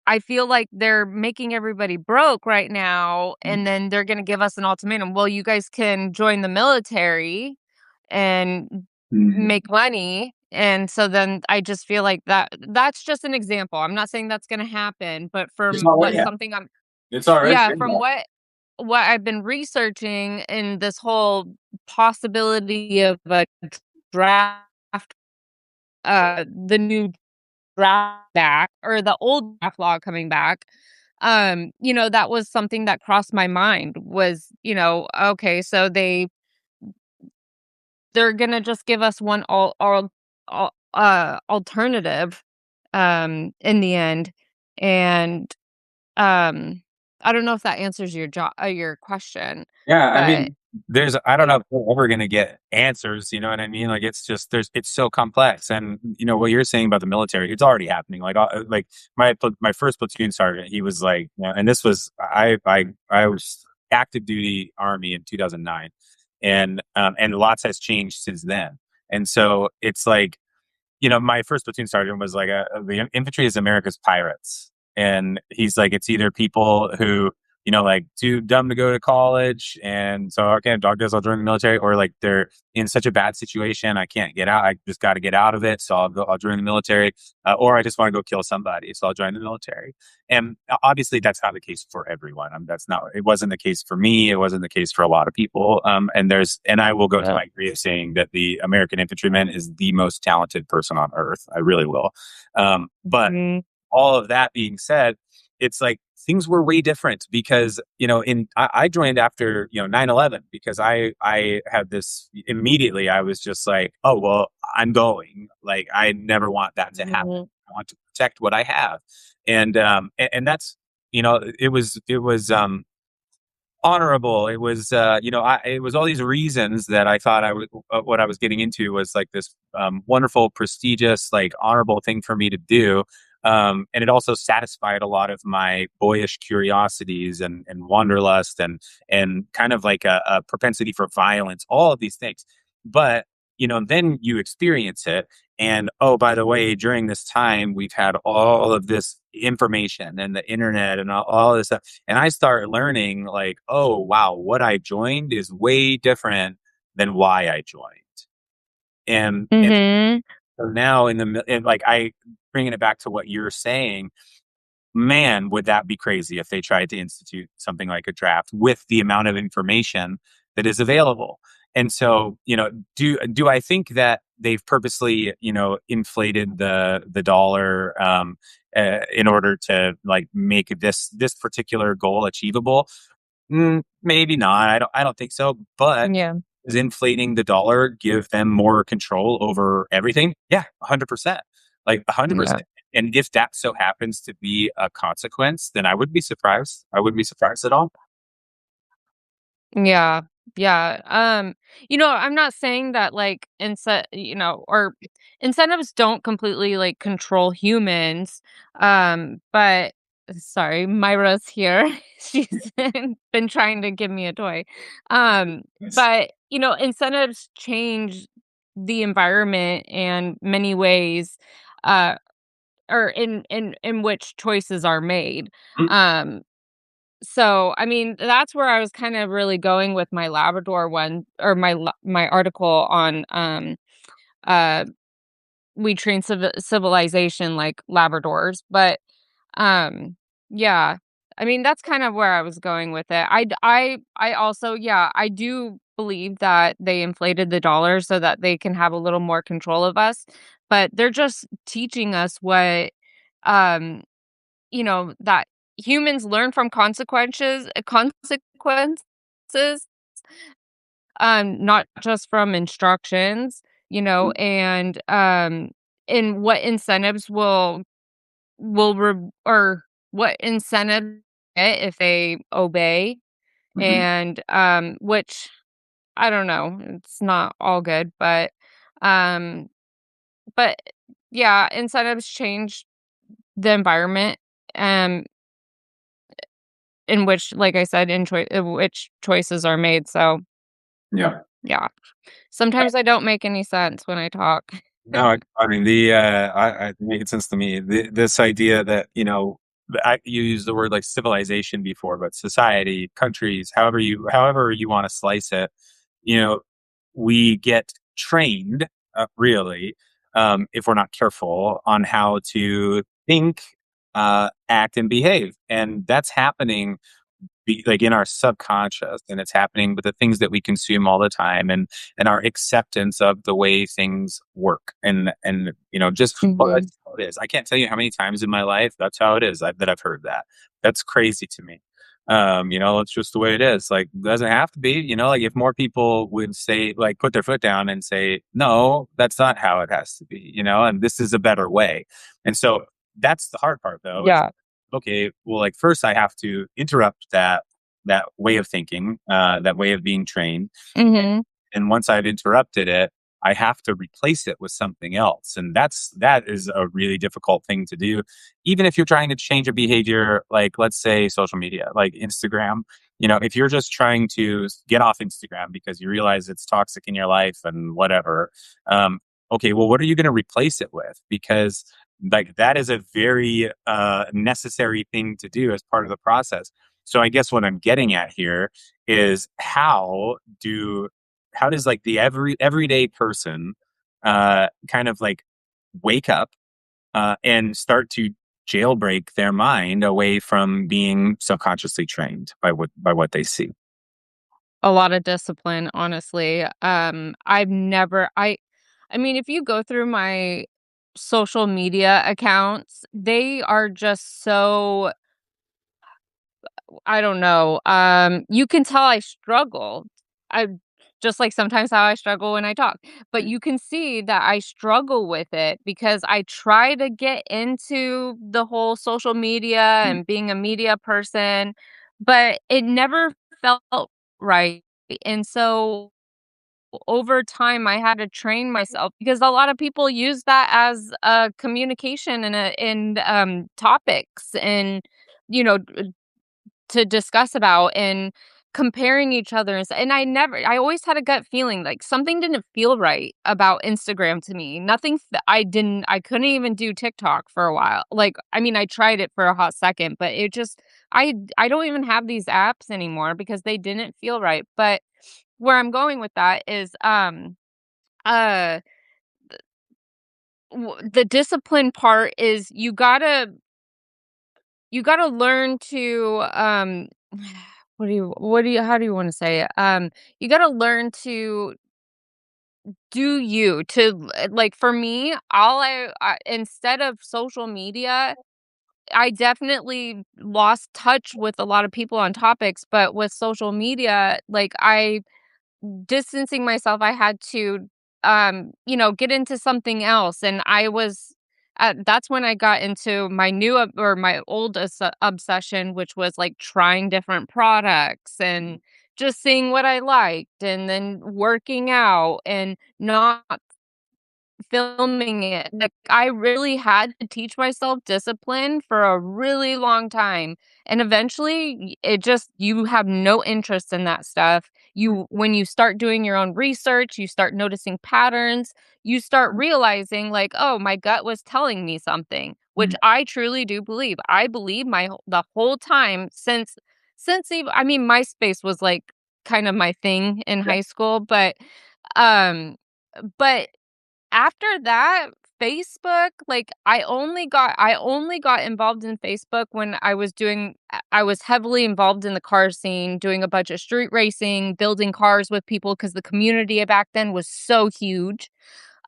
I feel like they're making everybody broke right now, and then they're gonna give us an ultimatum. Well, you guys can join the military and Mhm. make money. And so then I just feel like that's just an example. I'm not saying that's gonna happen, but It's from already what happened. something I'm It's already yeah, been from done. what I've been researching in this whole possibility of a draft, the new draft back or the old draft law coming back, that was something that crossed my mind was, okay, so they're gonna just give us one alternative, in the end, and, um, I don't know if that answers your question, Yeah, I but mean, I don't know if we're ever gonna get answers, you know what I mean? Like, it's just it's so complex, and, what you're saying about the military, it's already happening, like, my first platoon sergeant, he was like, and this was I was active duty Army in 2009, and lots has changed since then, and so it's like, my first platoon sergeant was like, the infantry is America's pirates. And he's like, it's either people who, like too dumb to go to college. And so, okay, dog days, I'll join the military, or like they're in such a bad situation, I can't get out. I just got to get out of it. So I'll join the military. Or I just want to go kill somebody. So I'll join the military. And obviously, that's not the case for everyone. It wasn't the case for me. It wasn't the case for a lot of people. And I will go to yeah. my grave saying that the American infantryman is the most talented person on earth. I really will. But Mhm. all of that being said, it's like things were way different because, I joined after, 9/11 because I had this immediately. I was just like, oh, well, I'm going. Like, I never want that to happen. Mhm. I want to protect what I have. And that's, it was honorable. It was, it was all these reasons that I thought what I was getting into was like this wonderful, prestigious, like honorable thing for me to do. And it also satisfied a lot of my boyish curiosities and wanderlust and kind of like a propensity for violence, all of these things. But, then you experience it. And oh, by the way, during this time, we've had all of this information and the internet and all this stuff, and I start learning like, oh wow, what I joined is way different than why I joined. And Mhm. so now and like I bringing it back to what you're saying, man, would that be crazy if they tried to institute something like a draft with the amount of information that is available. And so, do I think that they've purposely, inflated the dollar in order to like make this particular goal achievable? Maybe not. I don't think so. But Yeah. does inflating the dollar give them more control over everything? Yeah, 100%. Like Yeah. 100%. And if that so happens to be a consequence, then I would be surprised. I wouldn't be surprised at all. Yeah. Yeah. I'm not saying that like or incentives don't completely like control humans. But sorry, Myra's here. She's been trying to give me a toy. Yes. But incentives change the environment and many ways, uh, or in which choices are made. Mm, Um, so, I mean, that's where I was kind of really going with my Labrador one or my article on, uh, we train civilization like Labradors, but, um, yeah, I mean, that's kind of where I was going with it. I also, yeah, I do believe that they inflated the dollar so that they can have a little more control of us, but they're just teaching us um, that humans learn from consequences, not just from instructions, mm, and, what incentives will re or what incentive get if they obey, mhm. and, which I don't know, it's not all good, um, but yeah, incentives change the environment, um in which, like I said, which choices are made, so, Yeah. yeah. Sometimes I don't make any sense when I talk. No, I mean, it makes sense to me. This idea that, you use the word like civilization before, but society, countries, however you want to slice it, you know, we get trained, really, if we're not careful, on how to think, act, and behave, and that's happening like in our subconscious, and it's happening with the things that we consume all the time, and our acceptance of the way things work, and just, well, Mhm. that's how it is. I can't tell you how many times in my life that's how it is, that I've heard that. That's crazy to me. It's just the way it is. Like, it doesn't have to be, like, if more people would say, like, put their foot down and say, no, that's not how it has to be, and this is a better way. And so that's the hard part, though, is, Yeah. okay, well, like, first I have to interrupt that way of thinking, that way of being trained. Mhm. And once I've interrupted it, I have to replace it with something else. And that is a really difficult thing to do. Even if you're trying to change a behavior, like, let's say, social media, like Instagram, if you're just trying to get off Instagram because you realize it's toxic in your life and whatever, um, okay, well, what are you going to replace it with? Because, like, that is a very necessary thing to do as part of the process. So I guess what I'm getting at here is, how does, like, the everyday person kind of like wake up and start to jailbreak their mind away from being subconsciously trained by what they see. A lot of discipline, honestly. I mean, if you go through my social media accounts, they are just so I don't know. You can tell I struggle. I just like sometimes how I struggle when I talk. But you can see that I struggle with it because I try to get into the whole social media and being a media person, but it never felt right. And so over time I had to train myself because a lot of people use that as a communication and topics and you know to discuss about and comparing each other and I always had a gut feeling like something didn't feel right about Instagram to me. Nothing I couldn't even do TikTok for a while. Like, I mean, I tried it for a hot second, but it just I don't even have these apps anymore because they didn't feel right. But where I'm going with that is uh the discipline part is you gotta learn to, how do you wanna say it? You gotta learn to do you, like, for me, all I instead of social media, I definitely lost touch with a lot of people on topics, but with social media, like, I distancing myself, I had to, get into something else, and that's when I got into my new or my old obsession, which was, like, trying different products and just seeing what I liked, and then working out and not filming it. Like, I really had to teach myself discipline for a really long time, and eventually, it just you have no interest in that stuff. When you start doing your own research, you start noticing patterns, you start realizing, like, "Oh, my gut was telling me something," which I truly do believe. I believe the whole time since even I mean, MySpace was, like, kind of my thing in high school, um but after that, Facebook, like, I only got involved in Facebook when I was heavily involved in the car scene, doing a bunch of street racing, building cars with people because the community back then was so huge.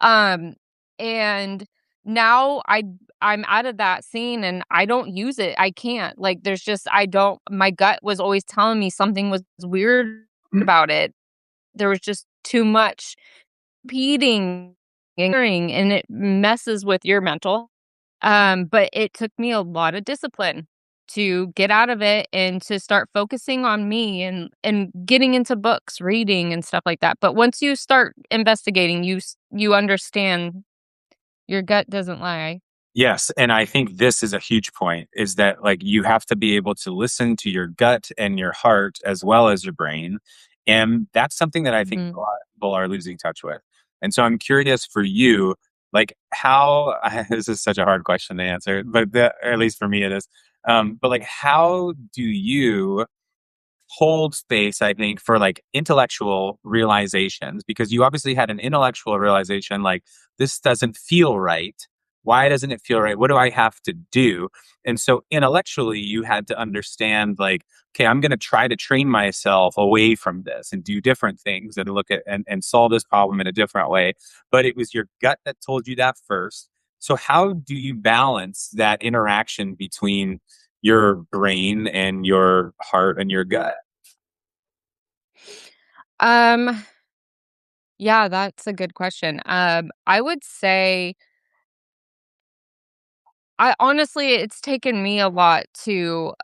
Um, and now I'm out of that scene and I don't use it. I can't. Like, there's just I don't my gut was always telling me something was weird about it. There was just too much competing and it messes with your mental. But it took me a lot of discipline to get out of it and to start focusing on me and getting into books, reading and stuff like that. But once you start investigating, you understand your gut doesn't lie. Yes, and I think this is a huge point, is that, like, you have to be able to listen to your gut and your heart as well as your brain, and that's something that I think a Mhm. lot of people are losing touch with. And so I'm curious for you, like, how this is such a hard question to answer, but or at least for me it is. But like, how do you hold space, I think, for like intellectual realizations, because you obviously had an intellectual realization like, this doesn't feel right. Why doesn't it feel right? What do I have to do? And so intellectually, you had to understand, like, okay, I'm going to try to train myself away from this and do different things and look at and solve this problem in a different way. But it was your gut that told you that first. So, how do you balance that interaction between your brain and your heart and your gut? Um, yeah, that's a good question. I would say I honestly, it's taken me a lot to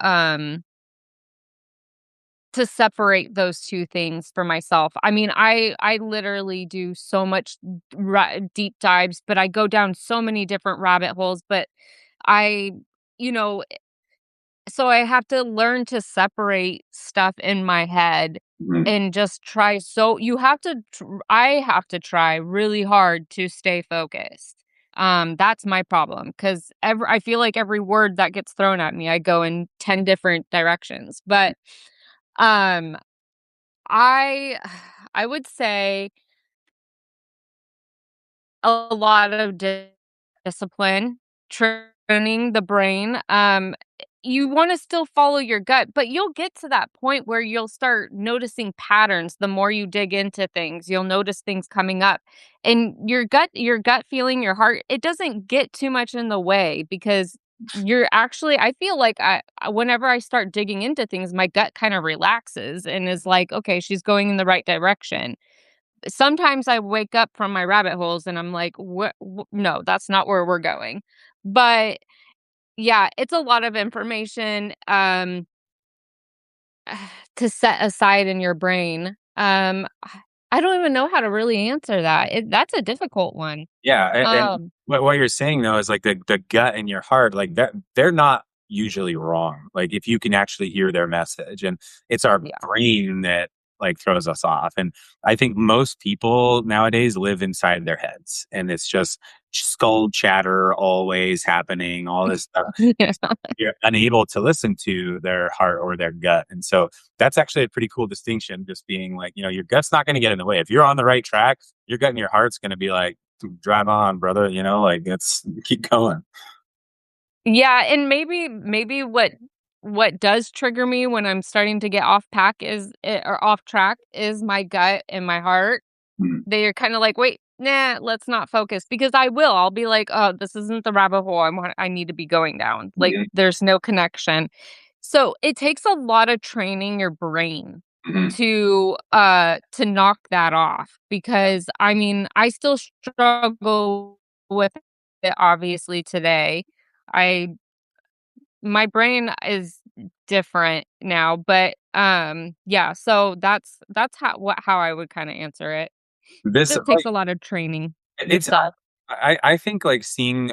separate those 2 things for myself. I mean, I literally do so much deep dives, but I go down so many different rabbit holes, but I you know, so I have to learn to separate stuff in my head Mhm. and just try so you have to I have to try really hard to stay focused. That's my problem 'cause I feel like every word that gets thrown at me, I go in 10 different directions. But, um, I I would say a lot of discipline, training the brain. You wanna still follow your gut, but you'll get to that point where you'll start noticing patterns the more you dig into things. You'll notice things coming up. And your gut feeling, your heart, it doesn't get too much in the way because you're actually I feel like whenever I start digging into things, my gut kinda relaxes and is like, "Okay, she's going in the right direction." Sometimes I wake up from my rabbit holes and I'm like, "What? No, that's not where we're going." But yeah, it's a lot of information to set aside in your brain. I don't even know how to really answer that. That's a difficult one. Yeah, and Um, what you're saying though is like the gut and your heart, like that they're not usually wrong. Like if you can actually hear their message, and it's our yeah. brain that like throws us off. And I think most people nowadays live inside their heads, and it's just skull chatter always happening, all this stuff. Yeah. You're unable to listen to their heart or their gut. And so that's actually a pretty cool distinction, just being like, your gut's not going to get in the way. If you're on the right track, your gut and your heart's going to be like, drive on, brother, like let's keep going. Yeah, and maybe what does trigger me when I'm starting to get or off track is my gut and my heart. Mhm. They're kinda like, "Wait, nah, let's not focus," because I'll be like, "Oh, this isn't the rabbit hole I need to be going down." Like, Mhm. there's no connection. So, it takes a lot of training your brain Mhm. to knock that off because, I mean, I still struggle with it obviously today. I my brain is different now, but, yeah, so that's how I would kinda answer it. This Just takes a lot of training it's yourself. I think like seeing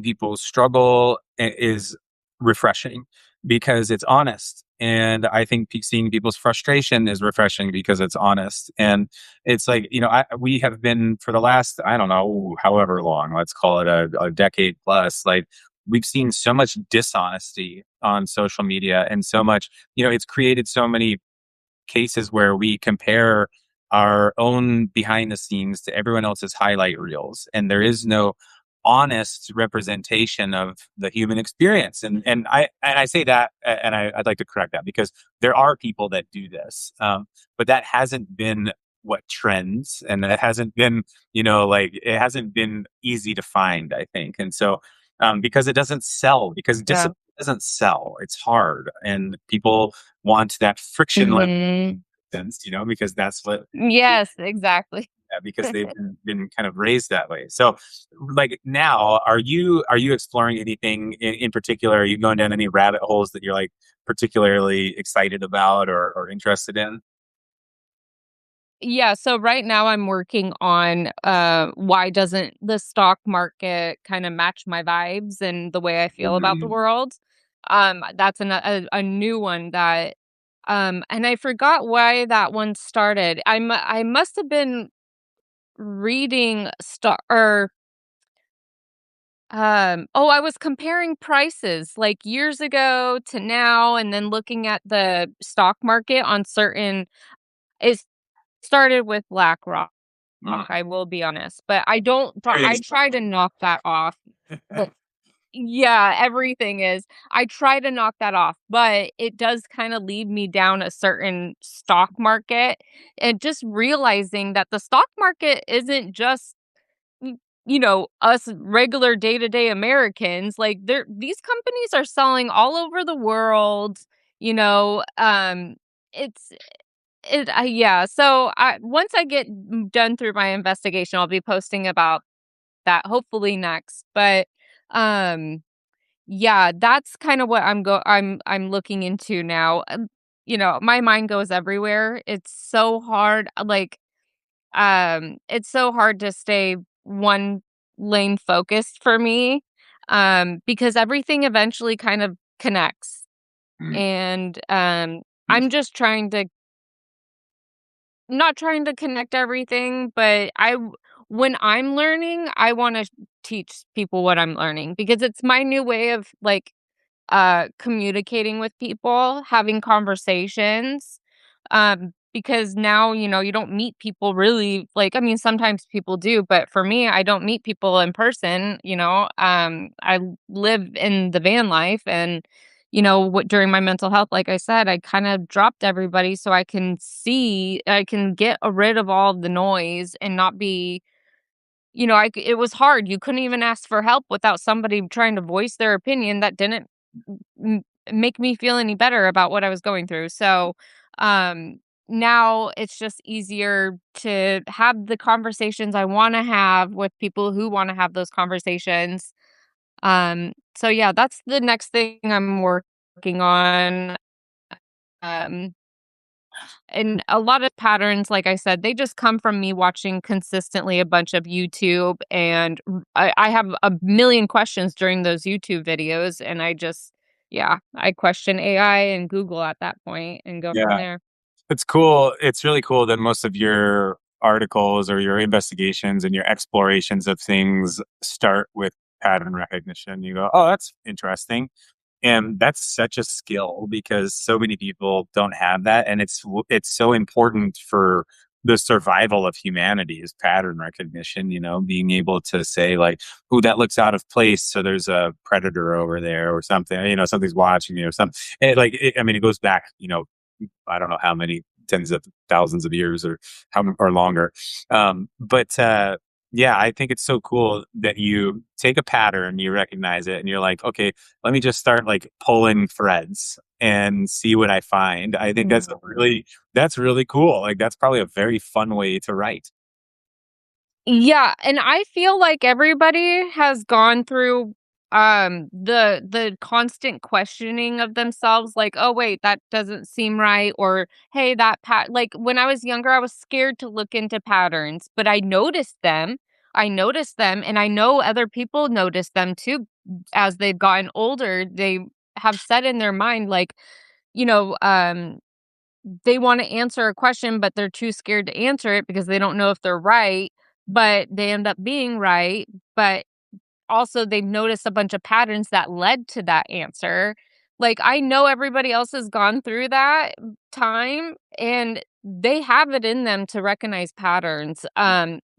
people struggle is refreshing because it's honest, and I think seeing people's frustration is refreshing because it's honest. And it's like, we have been for the last, I don't know, however long, let's call it a decade plus, like we've seen so much dishonesty on social media, and so much, it's created so many cases where we compare our own behind the scenes to everyone else's highlight reels, and there is no honest representation of the human experience. And I say that, and I'd like to correct that, because there are people that do this, but that hasn't been what trends, and that hasn't been, like it hasn't been easy to find, I think. And so because it doesn't sell, because Yeah. discipline doesn't sell, it's hard, and people want that frictionless Mhm. sense, because that's what, Yes, exactly. because they've been kind of raised that way. So, like now, are you exploring anything in particular? Are you going down any rabbit holes that you're like particularly excited about or interested in? Yeah, so right now I'm working on, why doesn't the stock market kinda match my vibes and the way I feel about the Mhm. world? That's a new one that and I forgot why that one started. I must have been reading star or Oh, I was comparing prices, like, years ago to now, and then looking at the stock market on certain it started with BlackRock, Mm. I will be honest, but I Everything's try to knock that off. But yeah, everything is. I try to knock that off, but it does kinda lead me down a certain stock market, and just realizing that the stock market isn't just y us regular day-to-day Americans, like, these companies are selling all over the world, you know, it's yeah, so I once I get done through my investigation, I'll be posting about that hopefully next, but, um, yeah, that's kinda what I'm looking into now, my mind goes everywhere, it's so hard, it's so hard to stay one lane focused for me, because everything eventually kind of connects, Mm. and, I'm just not trying to connect everything, but when I'm learning, I wanna teach people what I'm learning because it's my new way of, communicating with people, having conversations, because now, you don't meet people really I mean, sometimes people do, but for me, I don't meet people in person, I live in the van life and, during my mental health, like I said, I kind of dropped everybody so I can get rid of all of the noise and not be it was hard. You couldn't even ask for help without somebody trying to voice their opinion that didn't m make me feel any better about what I was going through. So, um, now it's just easier to have the conversations I wanna have with people who wanna have those conversations. So yeah, that's the next thing I'm working on. Um and a lot of patterns, like I said, they just come from me watching consistently a bunch of YouTube, and I have a million questions during those YouTube videos, and yeah, I question AI and Google at that point and go from Yeah. there. It's cool. It's really cool that most of your articles or your investigations and your explorations of things start with pattern recognition. You go, "Oh, that's interesting." And that's such a skill because so many people don't have that, and it's so important for the survival of humanity is pattern recognition, being able to say like, "Oh, that looks out of place, so there's a predator over there or something, something's watching me or something." I mean, it goes back, I don't know how many tens of thousands of years or longer. But yeah, I think it's so cool that you take a pattern, you recognize it, and you're like, okay, let me just start like pulling threads and see what I find. I think that's really cool. Like that's probably a very fun way to write. Yeah, and I feel like everybody has gone through the constant questioning of themselves like, "Oh wait, that doesn't seem right," or "Hey, like when I was younger, I was scared to look into patterns, but I noticed them. I noticed them and I know other people notice them too as they've gotten older. They have said in their mind like, you know, um they wanna answer a question, but they're too scared to answer it because they don't know if they're right, but they end up being right, but also they've noticed a bunch of patterns that led to that answer. Like, I know everybody else has gone through that time, and they have it in them to recognize patterns.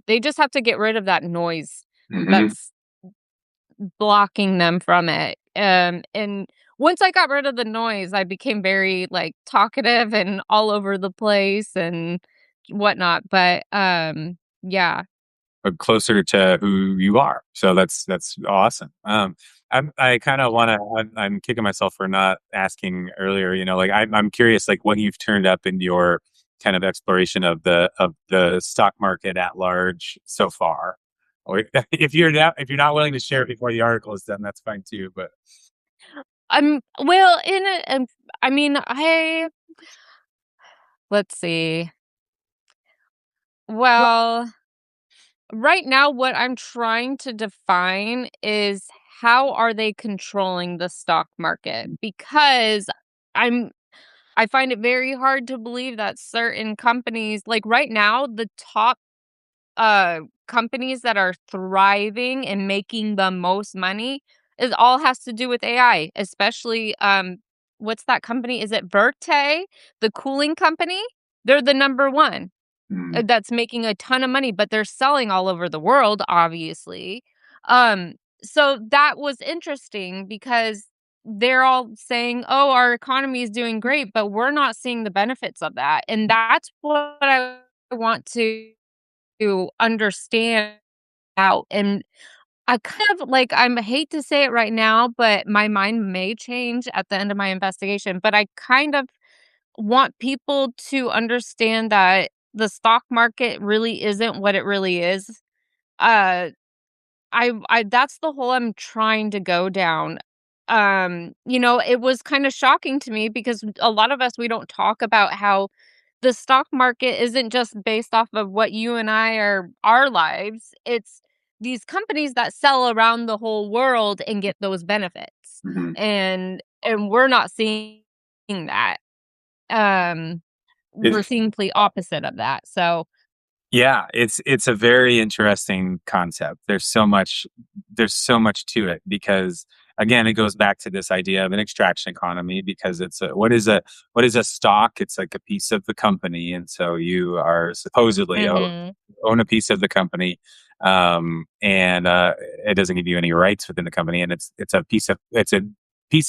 They just have to get rid of that noise Hmm. that's blocking them from it. And once I got rid of the noise, I became very, talkative and all over the place and whatnot, but, yeah. Closer to who you are. So that's awesome. I kind of want to. I'm kicking myself for not asking earlier. Like I'm curious, like what you've turned up in your kind of exploration of the stock market at large so far. Or if you're not willing to share it before the article is done, that's fine too. But Well, I mean, let's see. Well, right now, what I'm trying to define is how are they controlling the stock market? Because I'm I find it very hard to believe that certain companies, like right now, the top companies that are thriving and making the most money is all has to do with AI, especially, what's that company? Is it Verte, the cooling company? They're the number 1, Mm, that's making a ton of money, but they're selling all over the world, obviously. Um, so that was interesting because they're all saying, "Oh, our economy is doing great," but we're not seeing the benefits of that, and that's what I want to understand out, and I kind of like, I hate to say it right now, but my mind may change at the end of my investigation, but I kind of want people to understand that the stock market really isn't what it really is. Uh, I that's the hole I'm trying to go down. It was kinda shocking to me because a lot of us, we don't talk about how the stock market isn't just based off of what you and I are our lives. It's these companies that sell around the whole world and get those benefits. mhm. And we're not seeing that. Um, It, we're seeing complete opposite of that. So yeah, it's a very interesting concept. There's so much to it because again, it goes back to this idea of an extraction economy because what is a stock? It's like a piece of the company, and so you are supposedly mhm. own a piece of the company, and it doesn't give you any rights within the company, and it's a piece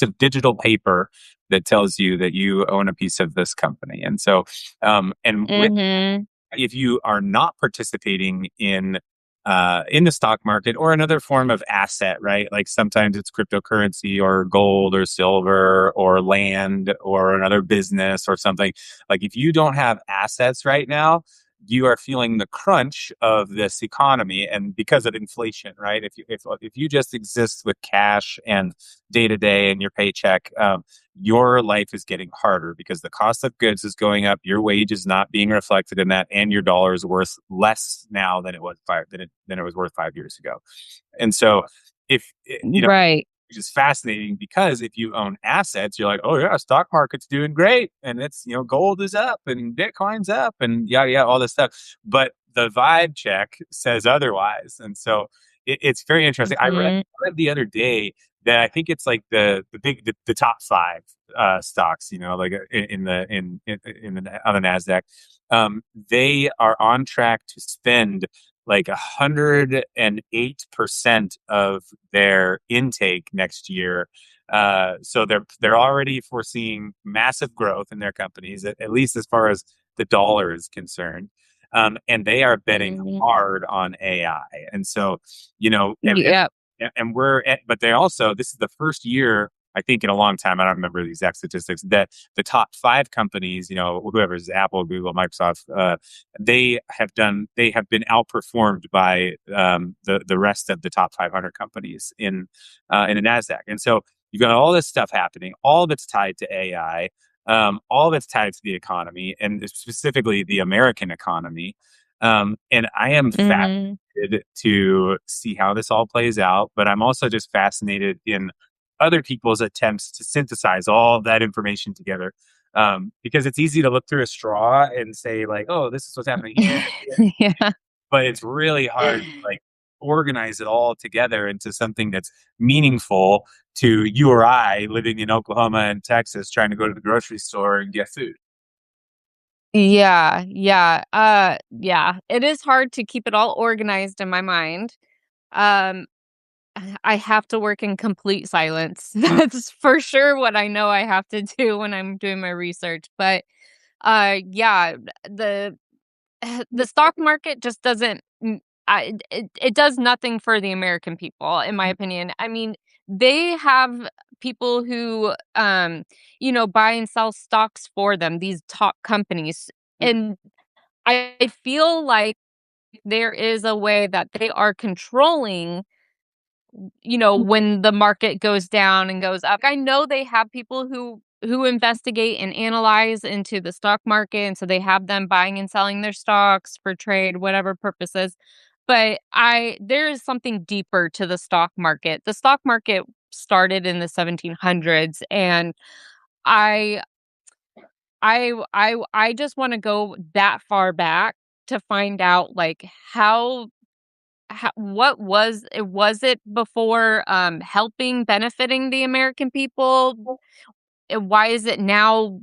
of digital paper that tells you that you own a piece of this company, and so and with Mhm. if you are not participating in the stock market or another form of asset, right? Like sometimes it's cryptocurrency or gold or silver or land or another business or something. Like if you don't have assets right now, you are feeling the crunch of this economy and because of inflation, right? If you just exist with cash and day to day and your paycheck, your life is getting harder because the cost of goods is going up, your wage is not being reflected in that, and your dollar is worth less now than it was worth 5 years ago. And so, if Right. which is fascinating because if you own assets, you're like, oh yeah, stock market's doing great, and it's gold is up and Bitcoin's up and yada yada all this stuff. But the vibe check says otherwise, and so it's very interesting. Mhm. I read the other day that I think it's like the top five stocks, like on the Nasdaq, they are on track to spend like 108% of their intake next year. So they're already foreseeing massive growth in their companies, at least as far as the dollar is concerned. And they are betting Mhm. hard on AI. And so, Yep. and but they also, this is the first year, I think in a long time, I don't remember the exact statistics, that the top five companies, whoever's Apple, Google, Microsoft, they have been outperformed by the rest of the top 500 companies in the Nasdaq. And so you've got all this stuff happening, all of it's tied to AI, all of it's tied to the economy, and specifically the American economy. And I am Mhm. fascinated to see how this all plays out, but I'm also just fascinated in other people's attempts to synthesize all of that information together. Because it's easy to look through a straw and say like, "Oh, this is what's happening here," Yeah. but it's really hard to like organize it all together into something that's meaningful to you or I living in Oklahoma and Texas trying to go to the grocery store and get food. Yeah, yeah, yeah, it is hard to keep it all organized in my mind. Um, I have to work in complete silence. Mm, That's for sure what I know I have to do when I'm doing my research, but, yeah, the the stock market just doesn't it does nothing for the American people, in my mm, opinion. I mean, they have people who, buy and sell stocks for them, these top companies, mm, and I feel like there is a way that they are controlling, when the market goes down and goes up. I know they have people who investigate and analyze into the stock market, and so they have them buying and selling their stocks for trade, whatever purposes. But there is something deeper to the stock market. The stock market started in the 1700s, and I I just want to go that far back to find out, like, what was it before, helping, benefiting the American people? Why is it now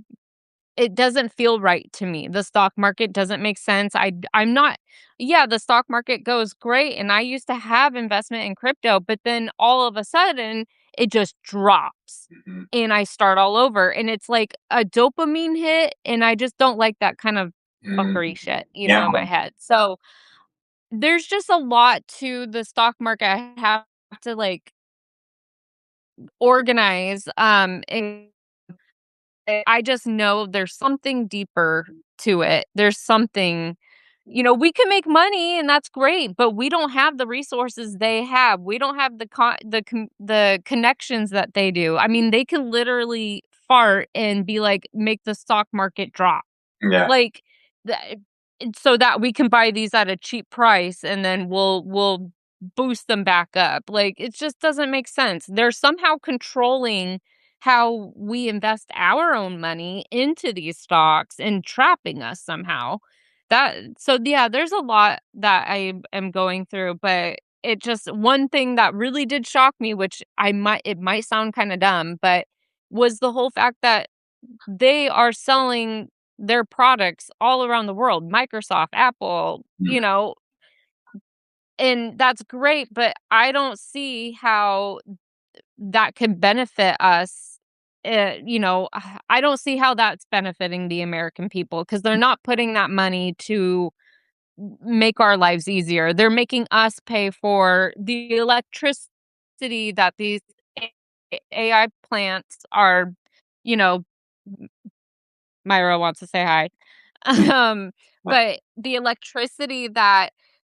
it doesn't feel right to me. The stock market doesn't make sense. I'm not yeah, the stock market goes great, and I used to have investment in crypto, but then all of a sudden, it just drops, Mhm. and I start all over, and it's like a dopamine hit, and I just don't like that kind of Mm. fuckery shit, Yeah. in my head. So, there's just a lot to the stock market I have to, like, organize, and I just know there's something deeper to it. There's something we can make money and that's great, but we don't have the resources they have. We don't have the connections that they do. I mean, they can literally fart and be like, make the stock market drop. Yeah. Like, the so that we can buy these at a cheap price and then we'll boost them back up. Like, it just doesn't make sense. They're somehow controlling how we invest our own money into these stocks and trapping us somehow. Yeah, there's a lot that I am going through, but it just one thing that really did shock me, which it might sound kind of dumb, but was the whole fact that they are selling their products all around the world, Microsoft, Apple, Mm. and that's great, but I don't see how that can benefit us. I don't see how that's benefiting the American people because they're not putting that money to make our lives easier. They're making us pay for the electricity that these AI plants are, you know, Myra wants to say hi. Um, but the electricity that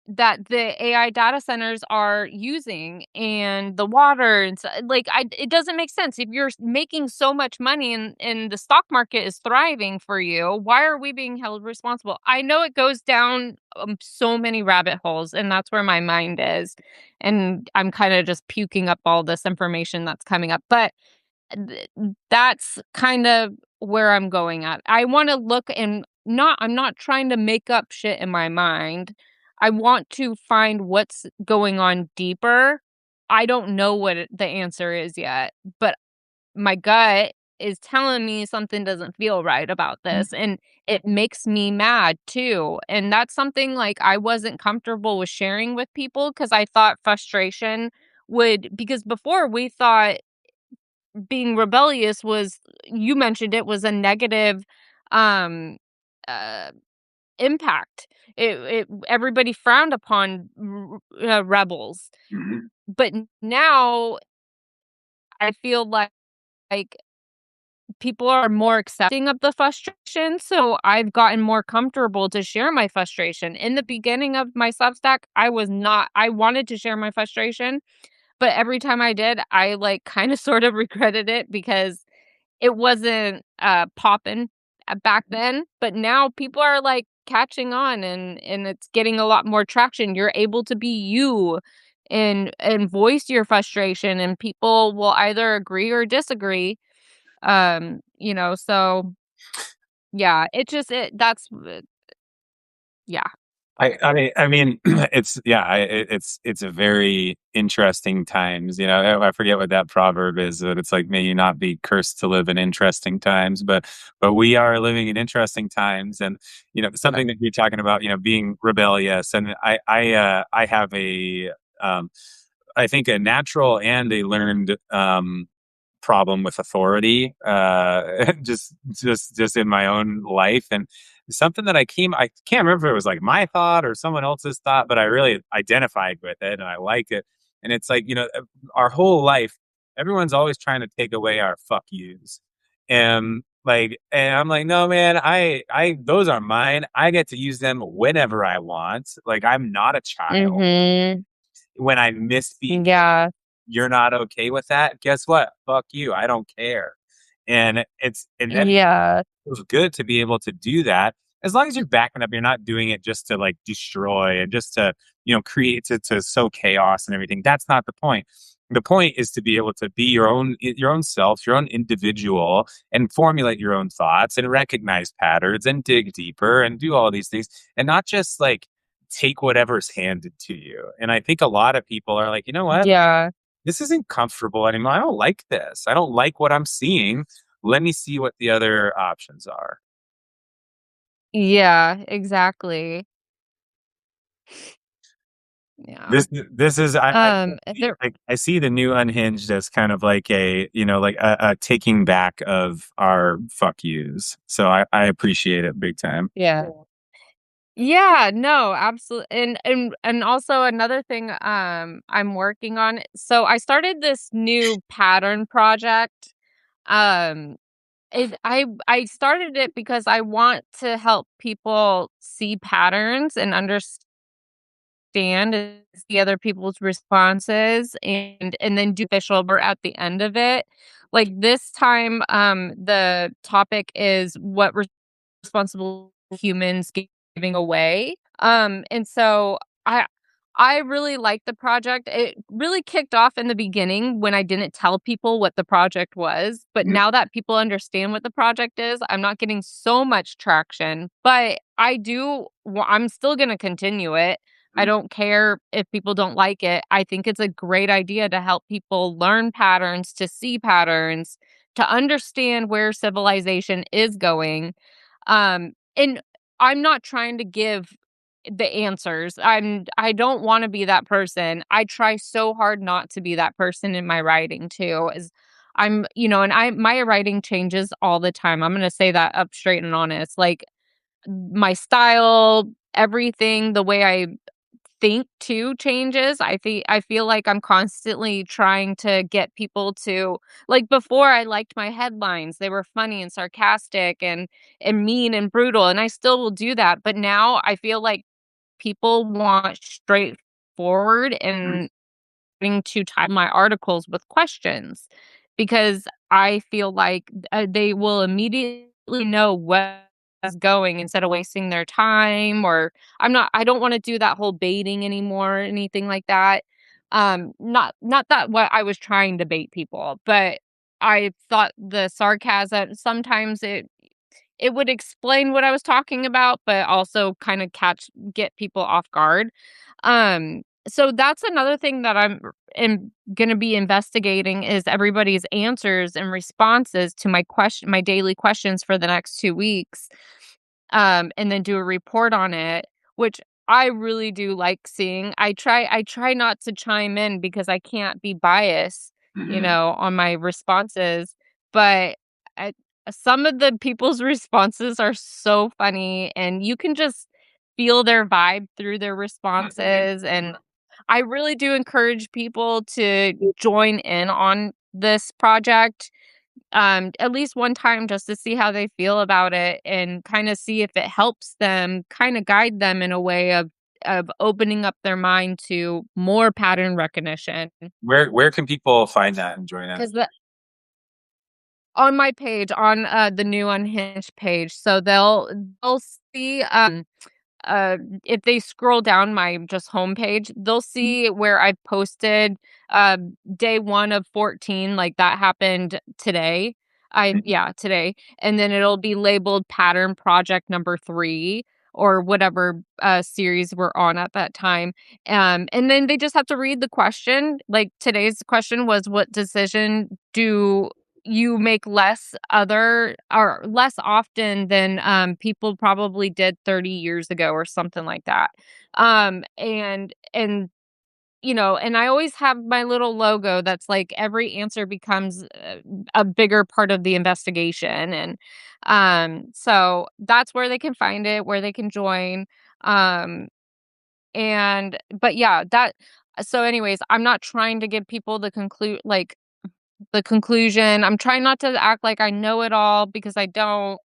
the AI data centers are using and the water and like it doesn't make sense. If you're making so much money and the stock market is thriving for you, why are we being held responsible? I know it goes down so many rabbit holes and that's where my mind is. And I'm kind of just puking up all this information that's coming up. But th that's kind of where I'm going at. I wanna look and not I'm not trying to make up shit in my mind. I want to find what's going on deeper. I don't know what the answer is yet, but my gut is telling me something doesn't feel right about this, and it makes me mad too, and that's something, like, I wasn't comfortable with sharing with people because I thought frustration would because before we thought being rebellious was you mentioned it was a negative, um, uh, impact. Everybody frowned upon rebels, Mhm. but now I feel like people are more accepting of the frustration, so I've gotten more comfortable to share my frustration. In the beginning of my Substack, I wanted to share my frustration, but every time I did, I, like, kinda sort of regretted it because it wasn't, popping, back then, but now people are, like, catching on and it's getting a lot more traction. You're able to be you and voice your frustration, and people will either agree or disagree, so, yeah, it just it that's yeah. I mean, it's yeah, it's a very interesting times. I forget what that proverb is, but it's like, may you not be cursed to live in interesting times. But we are living in interesting times, and something that you're talking about, being rebellious, and I have um, I think a natural and a learned problem with authority, just in my own life, and something that I can't remember if it was like my thought or someone else's thought, but I really identified with it and I like it. And it's like, our whole life, everyone's always trying to take away our fuck yous. And I'm like, no, man, those are mine. I get to use them whenever I want. Like, I'm not a child. Mhm. When I misspeak, Yeah. you're not okay with that, guess what? Fuck you. I don't care. And that Yeah. feels good to be able to do that as long as you're backing up. You're not doing it just to like destroy and just to create to sow chaos and everything. That's not the point. The point is to be able to be your own self, your own individual, and formulate your own thoughts and recognize patterns and dig deeper and do all these things and not just like take whatever's handed to you. And I think a lot of people are like, you know what? Yeah. This isn't comfortable anymore. I don't like this. I don't like what I'm seeing. Let me see what the other options are. Yeah, exactly. Yeah. This is There I see the new Unhinged as kind of like a, you know, like a taking back of our fuck yous. So I appreciate it big time. yeah. Yeah, no, absolutely. And also another thing I'm working on. So I started this new pattern project. Um I started it because I want to help people see patterns and understand the other people's responses and then do official but at the end of it. Like this time the topic is what responsible humans giving away. And so I really like the project. It really kicked off in the beginning when I didn't tell people what the project was, but Mhm. now that people understand what the project is, I'm not getting so much traction, but I'm still going to continue it. I don't care if people don't like it. I think it's a great idea to help people learn patterns, to see patterns, to understand where civilization is going. And I'm not trying to give the answers. I don't wanna be that person. I try so hard not to be that person in my writing too, is I'm you know, and I my writing changes all the time. I'm gonna say that up straight and honest. Like, my style, everything, the way I think too changes. I feel like I'm constantly trying to get people to like before I liked my headlines. They were funny and sarcastic and mean and brutal and I still will do that. But now I feel like people want straightforward and having to type my articles with questions because I feel like they will immediately know where it's going instead of wasting their time or I don't want to do that whole baiting anymore or anything like that. Not that what I was trying to bait people, but I thought the sarcasm sometimes it would explain what I was talking about, but also kind of get people off guard. So that's another thing that am gonna be investigating is everybody's answers and responses to my daily questions for the next 2 weeks, and then do a report on it, which I really do like seeing. I try not to chime in because I can't be biased, Mhm. on my responses, but I some of the people's responses are so funny, and you can just feel their vibe through their responses, and I really do encourage people to join in on this project, at least one time just to see how they feel about it and kinda see if it helps them kinda guide them in a way of opening up their mind to more pattern recognition. Where can people find that and join in? 'Cause the on my page, on, the new Unhinged page, so they'll see, uh, if they scroll down my just homepage, they'll see where I've posted, day 1 of 14, like, that happened today. Yeah, today, and then it'll be labeled pattern project number 3 or whatever, series we're on at that time, and then they just have to read the question, like, today's question was, "What decision do you make less other or less often than, people probably did 30 years ago," or something like that. And I always have my little logo that's like every answer becomes a bigger part of the investigation, and, so that's where they can find it, where they can join, um, and but yeah, that so anyways, I'm not trying to give people the conclusion. I'm trying not to act like I know it all because I don't.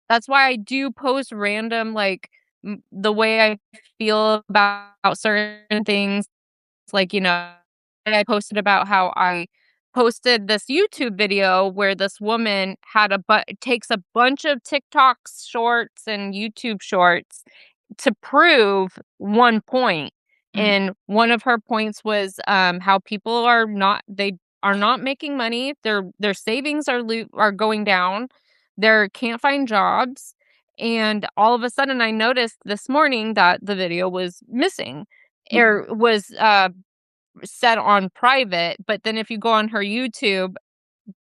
That's why I do post random, like, the way I feel about certain things. Like, and I posted about how I posted this YouTube video where this woman takes a bunch of TikTok shorts and YouTube shorts to prove one point. And one of her points was, how people are not making money. Their savings are going down. They can't find jobs. And all of a sudden, I noticed this morning that the video was missing, or was set on private. But then if you go on her YouTube,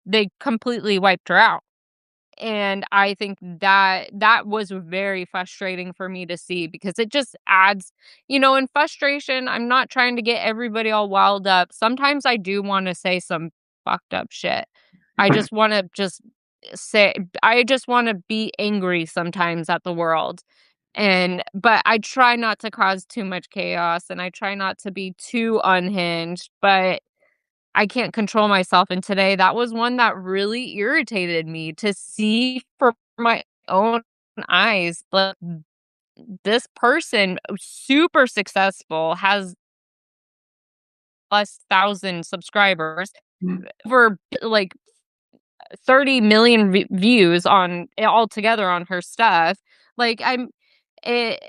they completely wiped her out. And I think that was very frustrating for me to see, because it just adds, in frustration. I'm not trying to get everybody all wild up. Sometimes I do want to say some fucked up shit. I just want to just say, I just want to be angry sometimes at the world. But I try not to cause too much chaos, and I try not to be too unhinged, but I can't control myself, and today, that was one that really irritated me to see for my own eyes. But this person, super successful, has plus 1,000 subscribers, over, like, 30 million views on altogether on her stuff. Like, it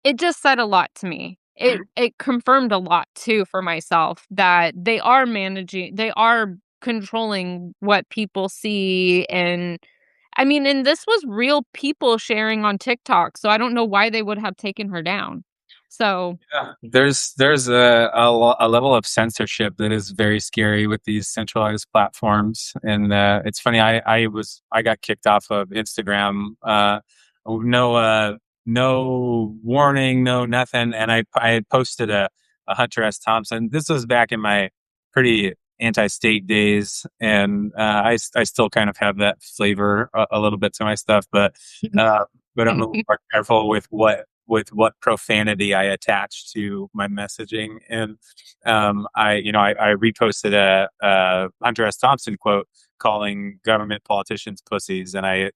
it just said a lot to me. It confirmed a lot too for myself, that they are controlling what people see. And I mean, and this was real people sharing on TikTok, so I don't know why they would have taken her down. So, Yeah, there's a level of censorship that is very scary with these centralized platforms, and it's funny. I got kicked off of Instagram. No no warning, no nothing, and I had posted a Hunter S. Thompson. This was back in my pretty anti-state days, and I still kind of have that flavor a little bit to my stuff, but I'm a little more careful with what profanity I attach to my messaging. And I reposted a Hunter S. Thompson quote calling government politicians pussies, and I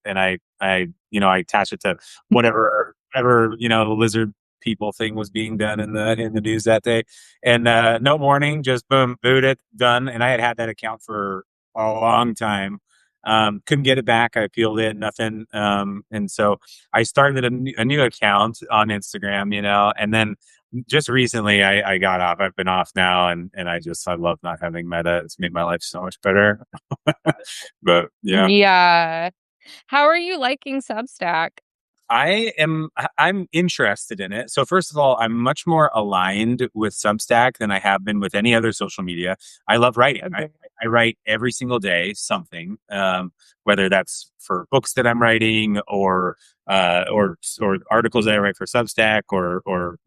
attached it to whatever the lizard people thing was being done in the news that day, and no warning, just boom, booted, done. And I had that account for a long time. Couldn't get it back. I appealed it, nothing. And so I started a new account on Instagram, and then just recently I got off. I've been off now, and I love not having Meta. It's made my life so much better. But yeah. yeah. How are you liking Substack? I'm interested in it. So first of all, I'm much more aligned with Substack than I have been with any other social media. I love writing. Okay. I write every single day something, whether that's for books that I'm writing, or articles that I write for Substack, or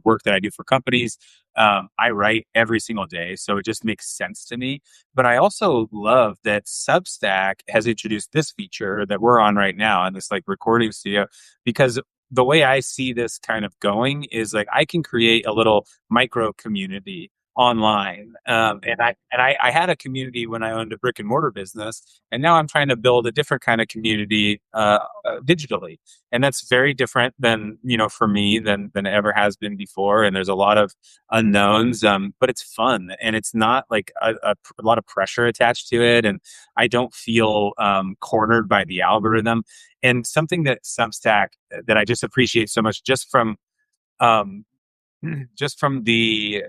work that I do for companies. I write every single day, so it just makes sense to me. But I also love that Substack has introduced this feature that we're on right now in this like recording studio, because the way I see this kind of going is like I can create a little micro community online. I had a community when I owned a brick and mortar business, and now I'm trying to build a different kind of community digitally, and that's very different than for me than it ever has been before. And there's a lot of unknowns, but it's fun, and it's not like a lot of pressure attached to it, and I don't feel cornered by the algorithm. And something that Substack that I just appreciate so much, um, just from the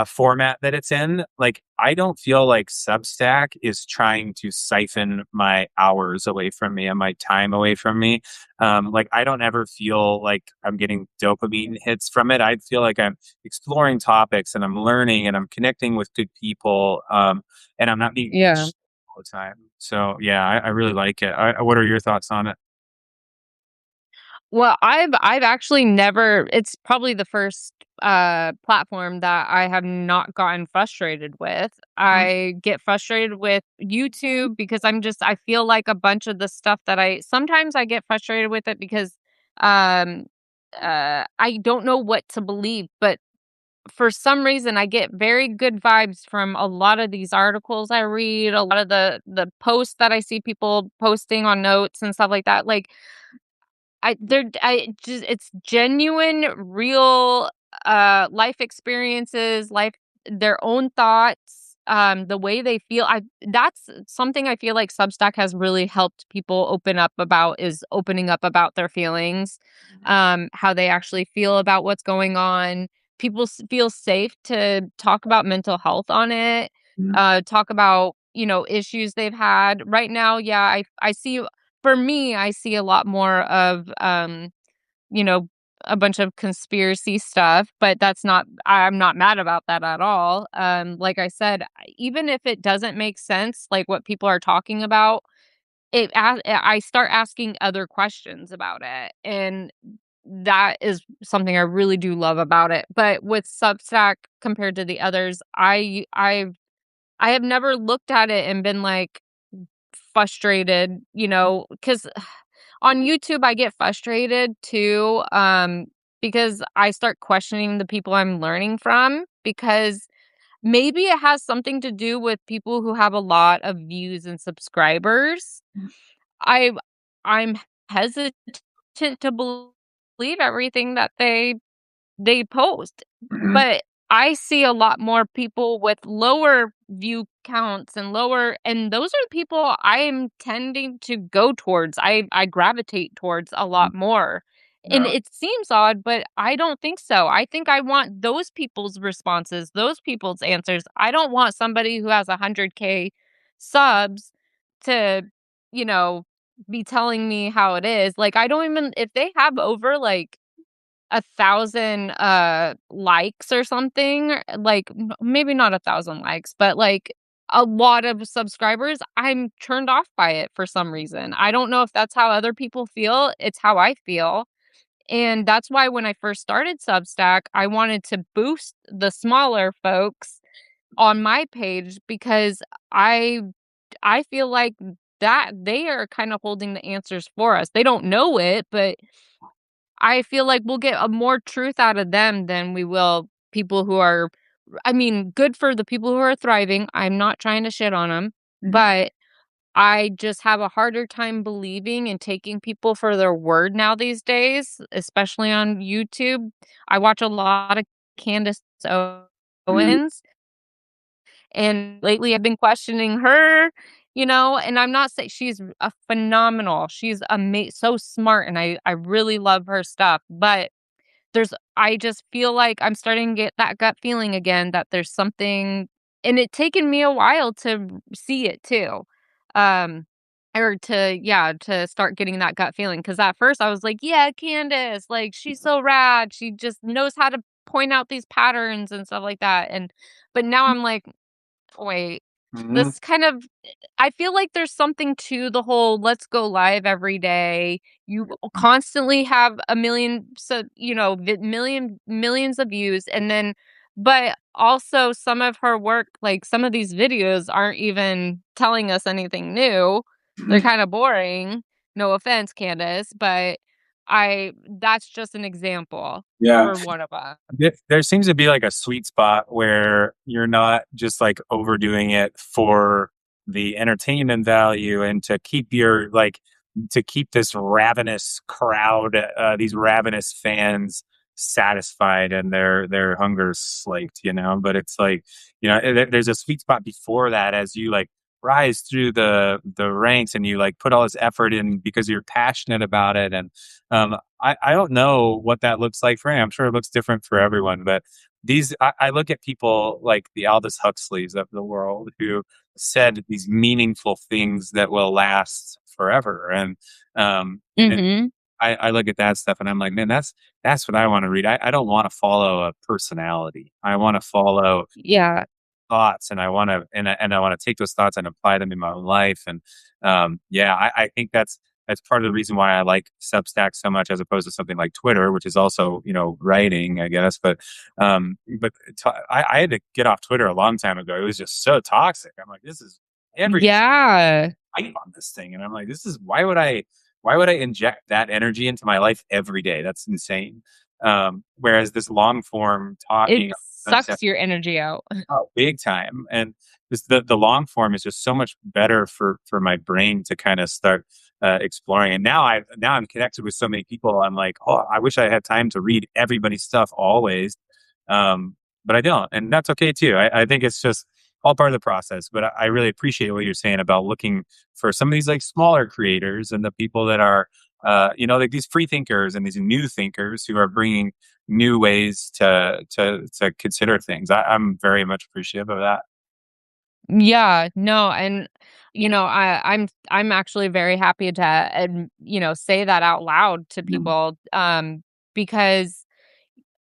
format that it's in, like I don't feel like Substack is trying to siphon my hours away from me and my time away from me. Like I don't ever feel like I'm getting dopamine hits from it. I feel like I'm exploring topics, and I'm learning, and I'm connecting with good people, and I'm not being Yeah. all the time. So yeah, I really like it. What are your thoughts on it? Well, I've actually never, it's probably the first platform that I have not gotten frustrated with. I get frustrated with YouTube because I feel like a bunch of the stuff that sometimes I get frustrated with it because um I don't know what to believe, but for some reason I get very good vibes from a lot of these articles I read, a lot of the posts that I see people posting on notes and stuff like that. Like, I just it's genuine, real, life experiences, their own thoughts, the way they feel. That's something I feel like Substack has really helped people open up about, is opening up about their feelings, how they actually feel about what's going on. people feel safe to talk about mental health on it, Mhm. talk about, issues they've had. Right now, yeah, I see for me, I see a lot more of, you know, a bunch of conspiracy stuff, but I'm not mad about that at all. Like I said, even if it doesn't make sense, like what people are talking about, I start asking other questions about it, and that is something I really do love about it. But with Substack compared to the others, I have never looked at it and been like frustrated, because on YouTube I get frustrated too, because I start questioning the people I'm learning from, because maybe it has something to do with people who have a lot of views and subscribers. I I'm hesitant to believe everything that they post, Mhm. but I see a lot more people with lower view counts and those are the people I am tending to go towards. I gravitate towards a lot more. And Yeah. it seems odd, but I don't think so. I think I want those people's responses, those people's answers. I don't want somebody who has 100K subs to, you know, be telling me how it is. Like, I don't even if they have over, like, 1,000, likes or something, like, maybe not 1,000 likes, but, like, a lot of subscribers, I'm turned off by it for some reason. I don't know if that's how other people feel, it's how I feel, and that's why when I first started Substack, I wanted to boost the smaller folks on my page because I I feel like that they are kinda holding the answers for us. They don't know it, but I feel like we'll get a more truth out of them than we will people who are I mean, good for the people who are thriving, I'm not trying to shit on them, Mhm. but I just have a harder time believing and taking people for their word now these days, especially on YouTube. I watch a lot of Candace Mhm. Owens, and lately I've been questioning her, and I'm not saying she's a phenomenal. She's so smart, and I really love her stuff, but I just feel like I'm starting to get that gut feeling again that there's something, and it taken me a while to see it too. Um, or to start getting that gut feeling. Because at first I was like, "Yeah, Candace, like, she's so rad. She just knows how to point out these patterns and stuff like that." But now I'm like, "Wait, Mhm. this kind of I feel like there's something to the whole let's go live every day. You constantly have a million, so millions of views, and then, but also some of her work, like some of these videos, aren't even telling us anything new. They're Mhm. kind of boring. No offense, Candace, but that's just an example Yeah. for one of them. There seems to be like a sweet spot where you're not just like overdoing it for the entertainment value and to keep to keep this ravenous crowd, these ravenous fans satisfied and their hunger slaked, But it's like, there's a sweet spot before that as you like rise through the ranks and you like put all this effort in because you're passionate about it. And I don't know what that looks like for him. I'm sure it looks different for everyone, but I look at people like the Aldous Huxleys of the world who said these meaningful things that will last forever. And Mhm. I look at that stuff and I'm like, man, that's what I want to read. I don't want to follow a personality. I want to follow Yeah. thoughts and I want to take those thoughts and apply them in my own life. And yeah, I think that's part of the reason why I like Substack so much as opposed to something like Twitter, which is also, writing, I guess. But I had to get off Twitter a long time ago. It was just so toxic. I'm like, this is every Yeah. type on this thing. And I'm like, this is why would I inject that energy into my life every day? That's insane. Whereas this long form It talking sucks your energy out. oh, big time. And the long form is just so much better for my brain to kind of start exploring. And now I'm connected with so many people. I'm like, oh, I wish I had time to read everybody's stuff always, um, but I don't, and that's okay too. I think it's just all part of the process. But I really appreciate what you're saying about looking for some of these like smaller creators and the people that are like these free thinkers and these new thinkers who are bringing new ways to consider things. I'm very much appreciative of that. Yeah, no, and, I'm actually very happy to, say that out loud to Mhm. people, because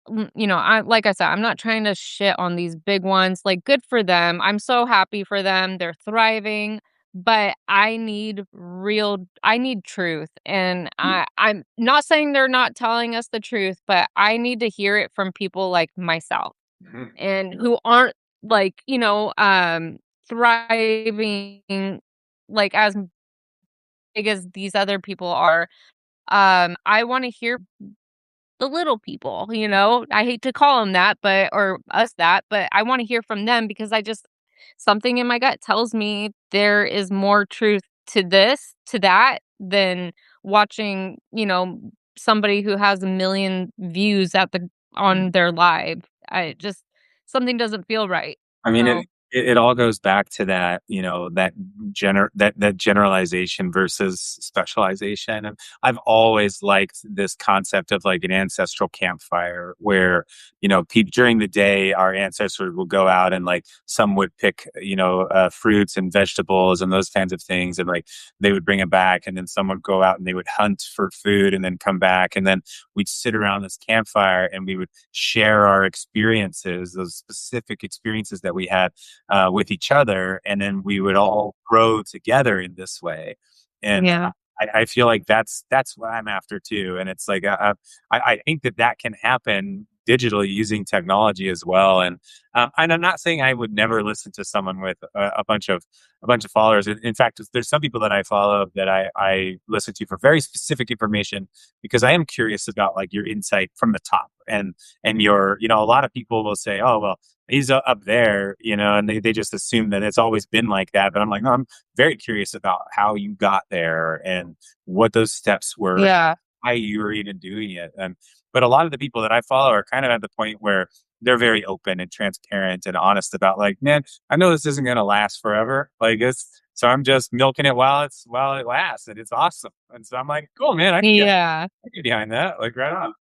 I like I said, I'm not trying to shit on these big ones, like, good for them, I'm so happy for them, they're thriving, but I need truth, and I'm not saying they're not telling us the truth, but I need to hear it from people like myself, Mhm. and who aren't, like, thriving, like, as big as these other people are. I wanna hear the little people, I hate to call them that, but or us that, but I wanna hear from them because I just something in my gut tells me there is more truth to that than watching, somebody who has a million views on their live. I just something doesn't feel right. I mean, So, it all goes back to that, that generalization versus specialization. And I've always liked this concept of like an ancestral campfire where, during the day, our ancestors will go out and like some would pick, fruits and vegetables and those kinds of things. And like they would bring it back. And then some would go out and they would hunt for food and then come back. And then we'd sit around this campfire and we would share our experiences, those specific experiences that we had with each other, and then we would all grow together in this way. And yeah. I feel like that's what I'm after too. And it's like I think that can happen digitally using technology as well. And I'm not saying I would never listen to someone with a bunch of followers. In fact, there's some people that I follow that I listen to for very specific information because I am curious about like your insight from the top and your a lot of people will say, oh well, he's up there, and they just assume that it's always been like that. But I'm like, no, I'm very curious about how you got there and what those steps were, Yeah. why you were even doing it. But a lot of the people that I follow are kind of at the point where they're very open and transparent and honest about like, man, I know this isn't going to last forever. Like so I'm just milking it while it lasts, and it's awesome. And so I'm like, cool, man, Yeah. I can get behind that. Like, right on.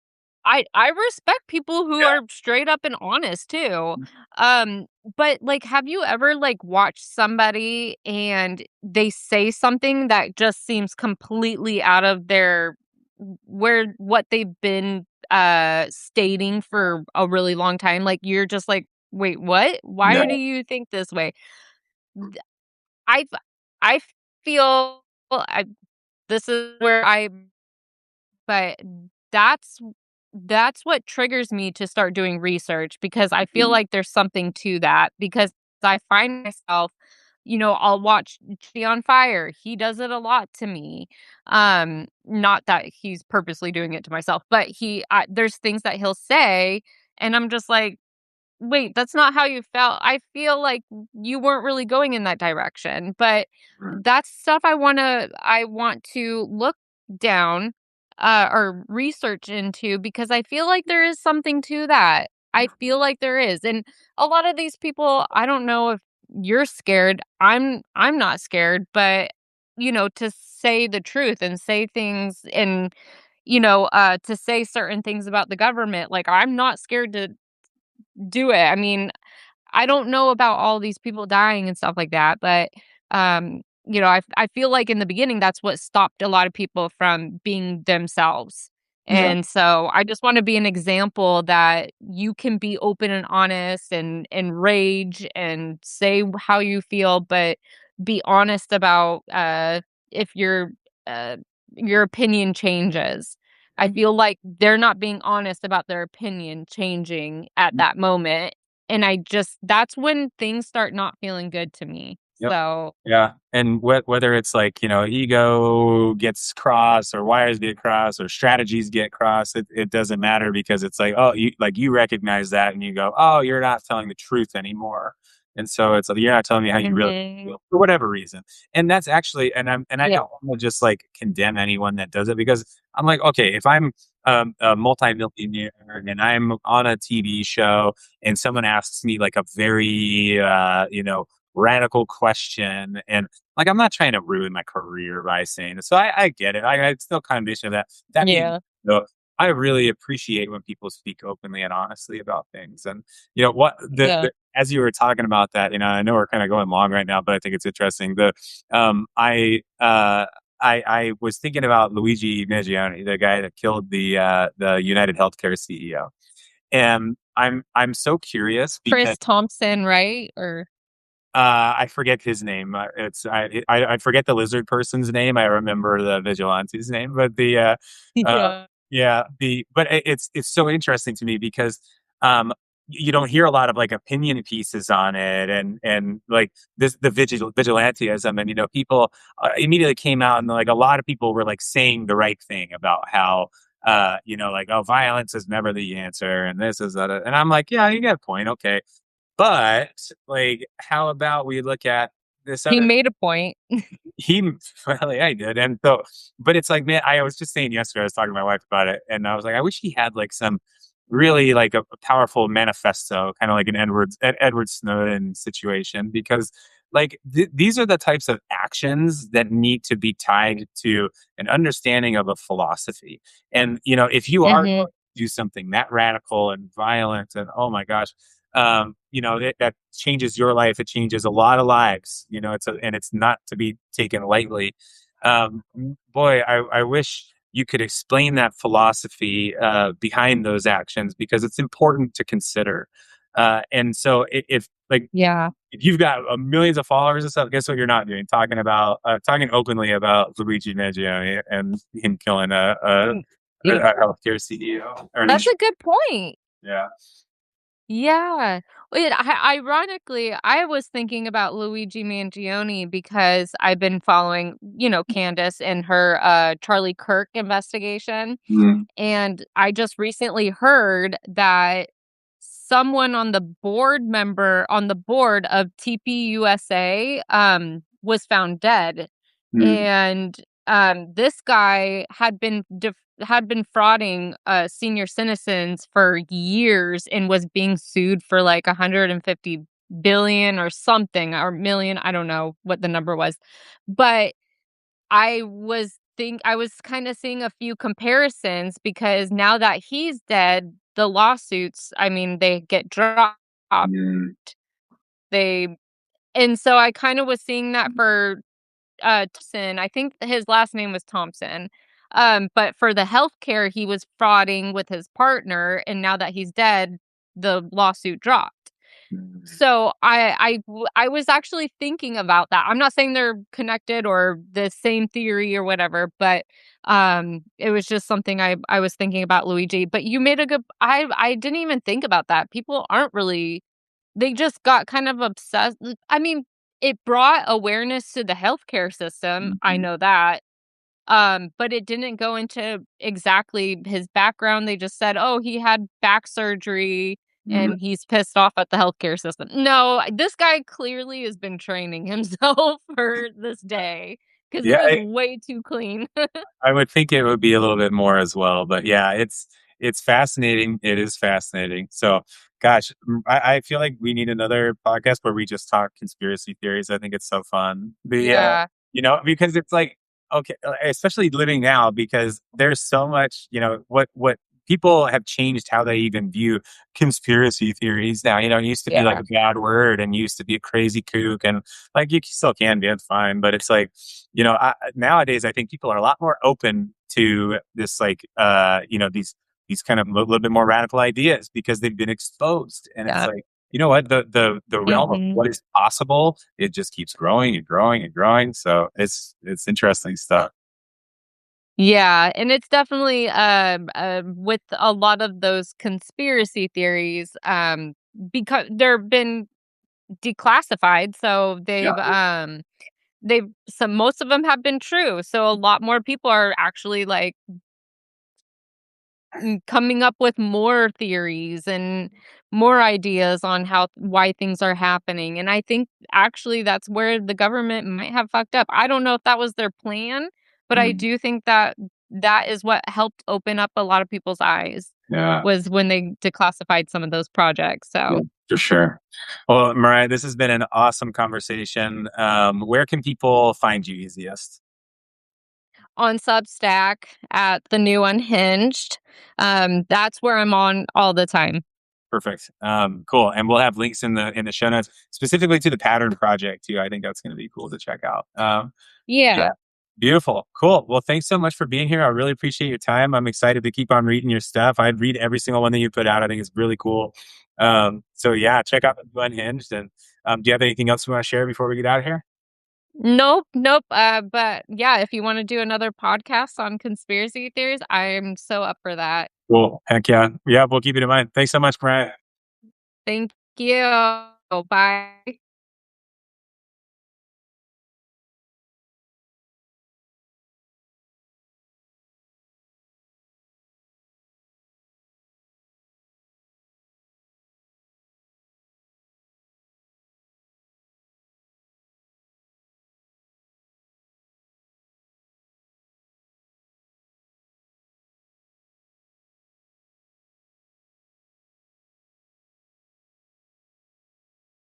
I respect people who are straight up and honest too. Yeah. Um, but, like, have you ever, like, watched somebody and they say something that just seems completely out of their where what they've been, stating for a really long time? Like, you're just like, "Wait, what? Why do No. you think this way?" Th I I feel I this is where I but that's that's what triggers me to start doing research because I feel like there's something to that because I find myself, I'll watch Tree on Fire. He does it a lot to me. Not that he's purposely doing it to myself, but there's things that he'll say and I'm just like, "Wait, that's not how you felt. I feel like you weren't really going in that direction." But that's stuff I want to look down, or research into because I feel like there is something to that. I feel like there is. And a lot of these people, I don't know if you're scared. I'm not scared, but to say the truth and say things and to say certain things about the government, like I'm not scared to do it. I mean, I don't know about all these people dying and stuff like that, but, I feel like in the beginning, that's what stopped a lot of people from being themselves. Yeah. And so I just wanna be an example that you can be open and honest and rage and say how you feel, but be honest about, if uh, your opinion changes. I feel like they're not being honest about their opinion changing at that moment, and I just that's when things start not feeling good to me. Yep. So, Yeah, and whether it's like, ego gets crossed or wires get crossed or strategies get crossed, it doesn't matter because it's like, oh, you recognize that and you go, oh, you're not telling the truth anymore. And so it's like you're not telling me how you really mhm. feel for whatever reason. And that's actually and I Yeah. don't want to just like condemn anyone that does it because I'm like, okay, if I'm a multimillionaire and I'm on a TV show and someone asks me like a very radical question. And like, I'm not trying to ruin my career by saying this. So I get it. I still condition of that. That being Yeah. though, I really appreciate when people speak openly and honestly about things. And what Yeah. as you were talking about that, I know we're kind of going long right now, but I think it's interesting. I was thinking about Luigi Mangione, the guy that killed the United Healthcare CEO, and I'm so curious because Chris Thompson, right? Or I forget his name. I forget the lizard person's name. I remember the vigilante's name, but uh yeah. yeah the but it's so interesting to me because um you don't hear a lot of like opinion pieces on it, and like the vigilantism, and people immediately came out, and like a lot of people were like saying the right thing about how like, oh, violence is never the answer, and this is that, and I'm like, yeah, you got a point, okay. But, like, how about we look at this He other made a point. he well, yeah, he did, and so but it's like, man, I was just saying yesterday, I was talking to my wife about it, and I was like, I wish he had, like, some really, like, a powerful manifesto, kinda like an Edward Snowden situation, because, like, these are the types of actions that need to be tied to an understanding of a philosophy, and, if you are Mhm. going to do something that radical and violent and, oh my gosh, that changes your life. It changes a lot of lives. And it's not to be taken lightly. Boy, I wish you could explain that philosophy behind those actions because it's important to consider. And so, if like Yeah. if you've got millions of followers and stuff, guess what you're not doing? Talking openly about Luigi Mangione and him killing Mm, a yeah. healthcare CEO. Or That's a good point. yeah. Yeah. Ironically, I was thinking about Luigi Mangione because I've been following, Candace and her Charlie Kirk investigation. Mm, And I just recently heard that someone on the board of TPUSA was found dead. mm, And this guy had been frauding senior citizens for years and was being sued for like 150 billion or something or million, I don't know what the number was. But I was kind of seeing a few comparisons because now that he's dead, the lawsuits, I mean, they get dropped. mm. They and so I kind of was seeing that for Thompson. I think his last name was Thompson. But for the healthcare, he was frauding with his partner, and now that he's dead, the lawsuit dropped. Mm. So I was actually thinking about that. I'm not saying they're connected or the same theory or whatever, but it was just something I was thinking about Luigi. But you made a good I didn't even think about that. People aren't really they just got kind of obsessed. I mean, it brought awareness to the healthcare system. I Mhm. know that. But it didn't go into exactly his background. They just said, "Oh, he had back surgery Mhm. and he's pissed off at the healthcare system." No, this guy clearly has been training himself for this day because it Yeah, was way too clean. I would think it would be a little bit more as well, but yeah, it's fascinating. It is fascinating. So, gosh, I feel like we need another podcast where we just talk conspiracy theories. I think it's so fun. Yeah. Because it's like okay, especially living now because there's so much. What people have changed how they even view conspiracy theories now. It used to be like Yeah. a bad word and used to be a crazy kook, and like you still can be. It's fine, but it's like nowadays I think people are a lot more open to this, like, these kind of a little bit more radical ideas because they've been exposed, and it's Yeah. like, you know what, the realm of Mhm. what is possible, it just keeps growing and growing and growing. So it's interesting stuff. Yeah, and it's definitely, with a lot of those conspiracy theories, because they've been declassified, so Yeah. they've some most of them have been true, so a lot more people are actually, like, coming up with more theories and more ideas on why things are happening, and I think actually that's where the government might have fucked up. I don't know if that was their plan, but I Mm. do think that that is what helped open up a lot of people's eyes Yeah. was when they declassified some of those projects, Yeah. so For sure. Well, Mariah, this has been an awesome conversation. Where can people find you easiest? On Substack at the new Unhinged. That's where I'm on all the time. Perfect. Cool. And we'll have links in the show notes, specifically to the pattern project too. I think that's going to be cool to check out. Yeah. Yeah. Beautiful. Cool. Well, thanks so much for being here. I really appreciate your time. I'm excited to keep on reading your stuff. I read every single one that you put out. I think it's really cool. So yeah, check out the New Unhinged. And do you have anything else you want to share before we get out of here? Nope, nope. But yeah, if you want to do another podcast on conspiracy theories, I'm so up for that. Cool. Heck yeah. Yeah, we'll keep it in mind. Thanks so much, Mariah. Thank you. Bye.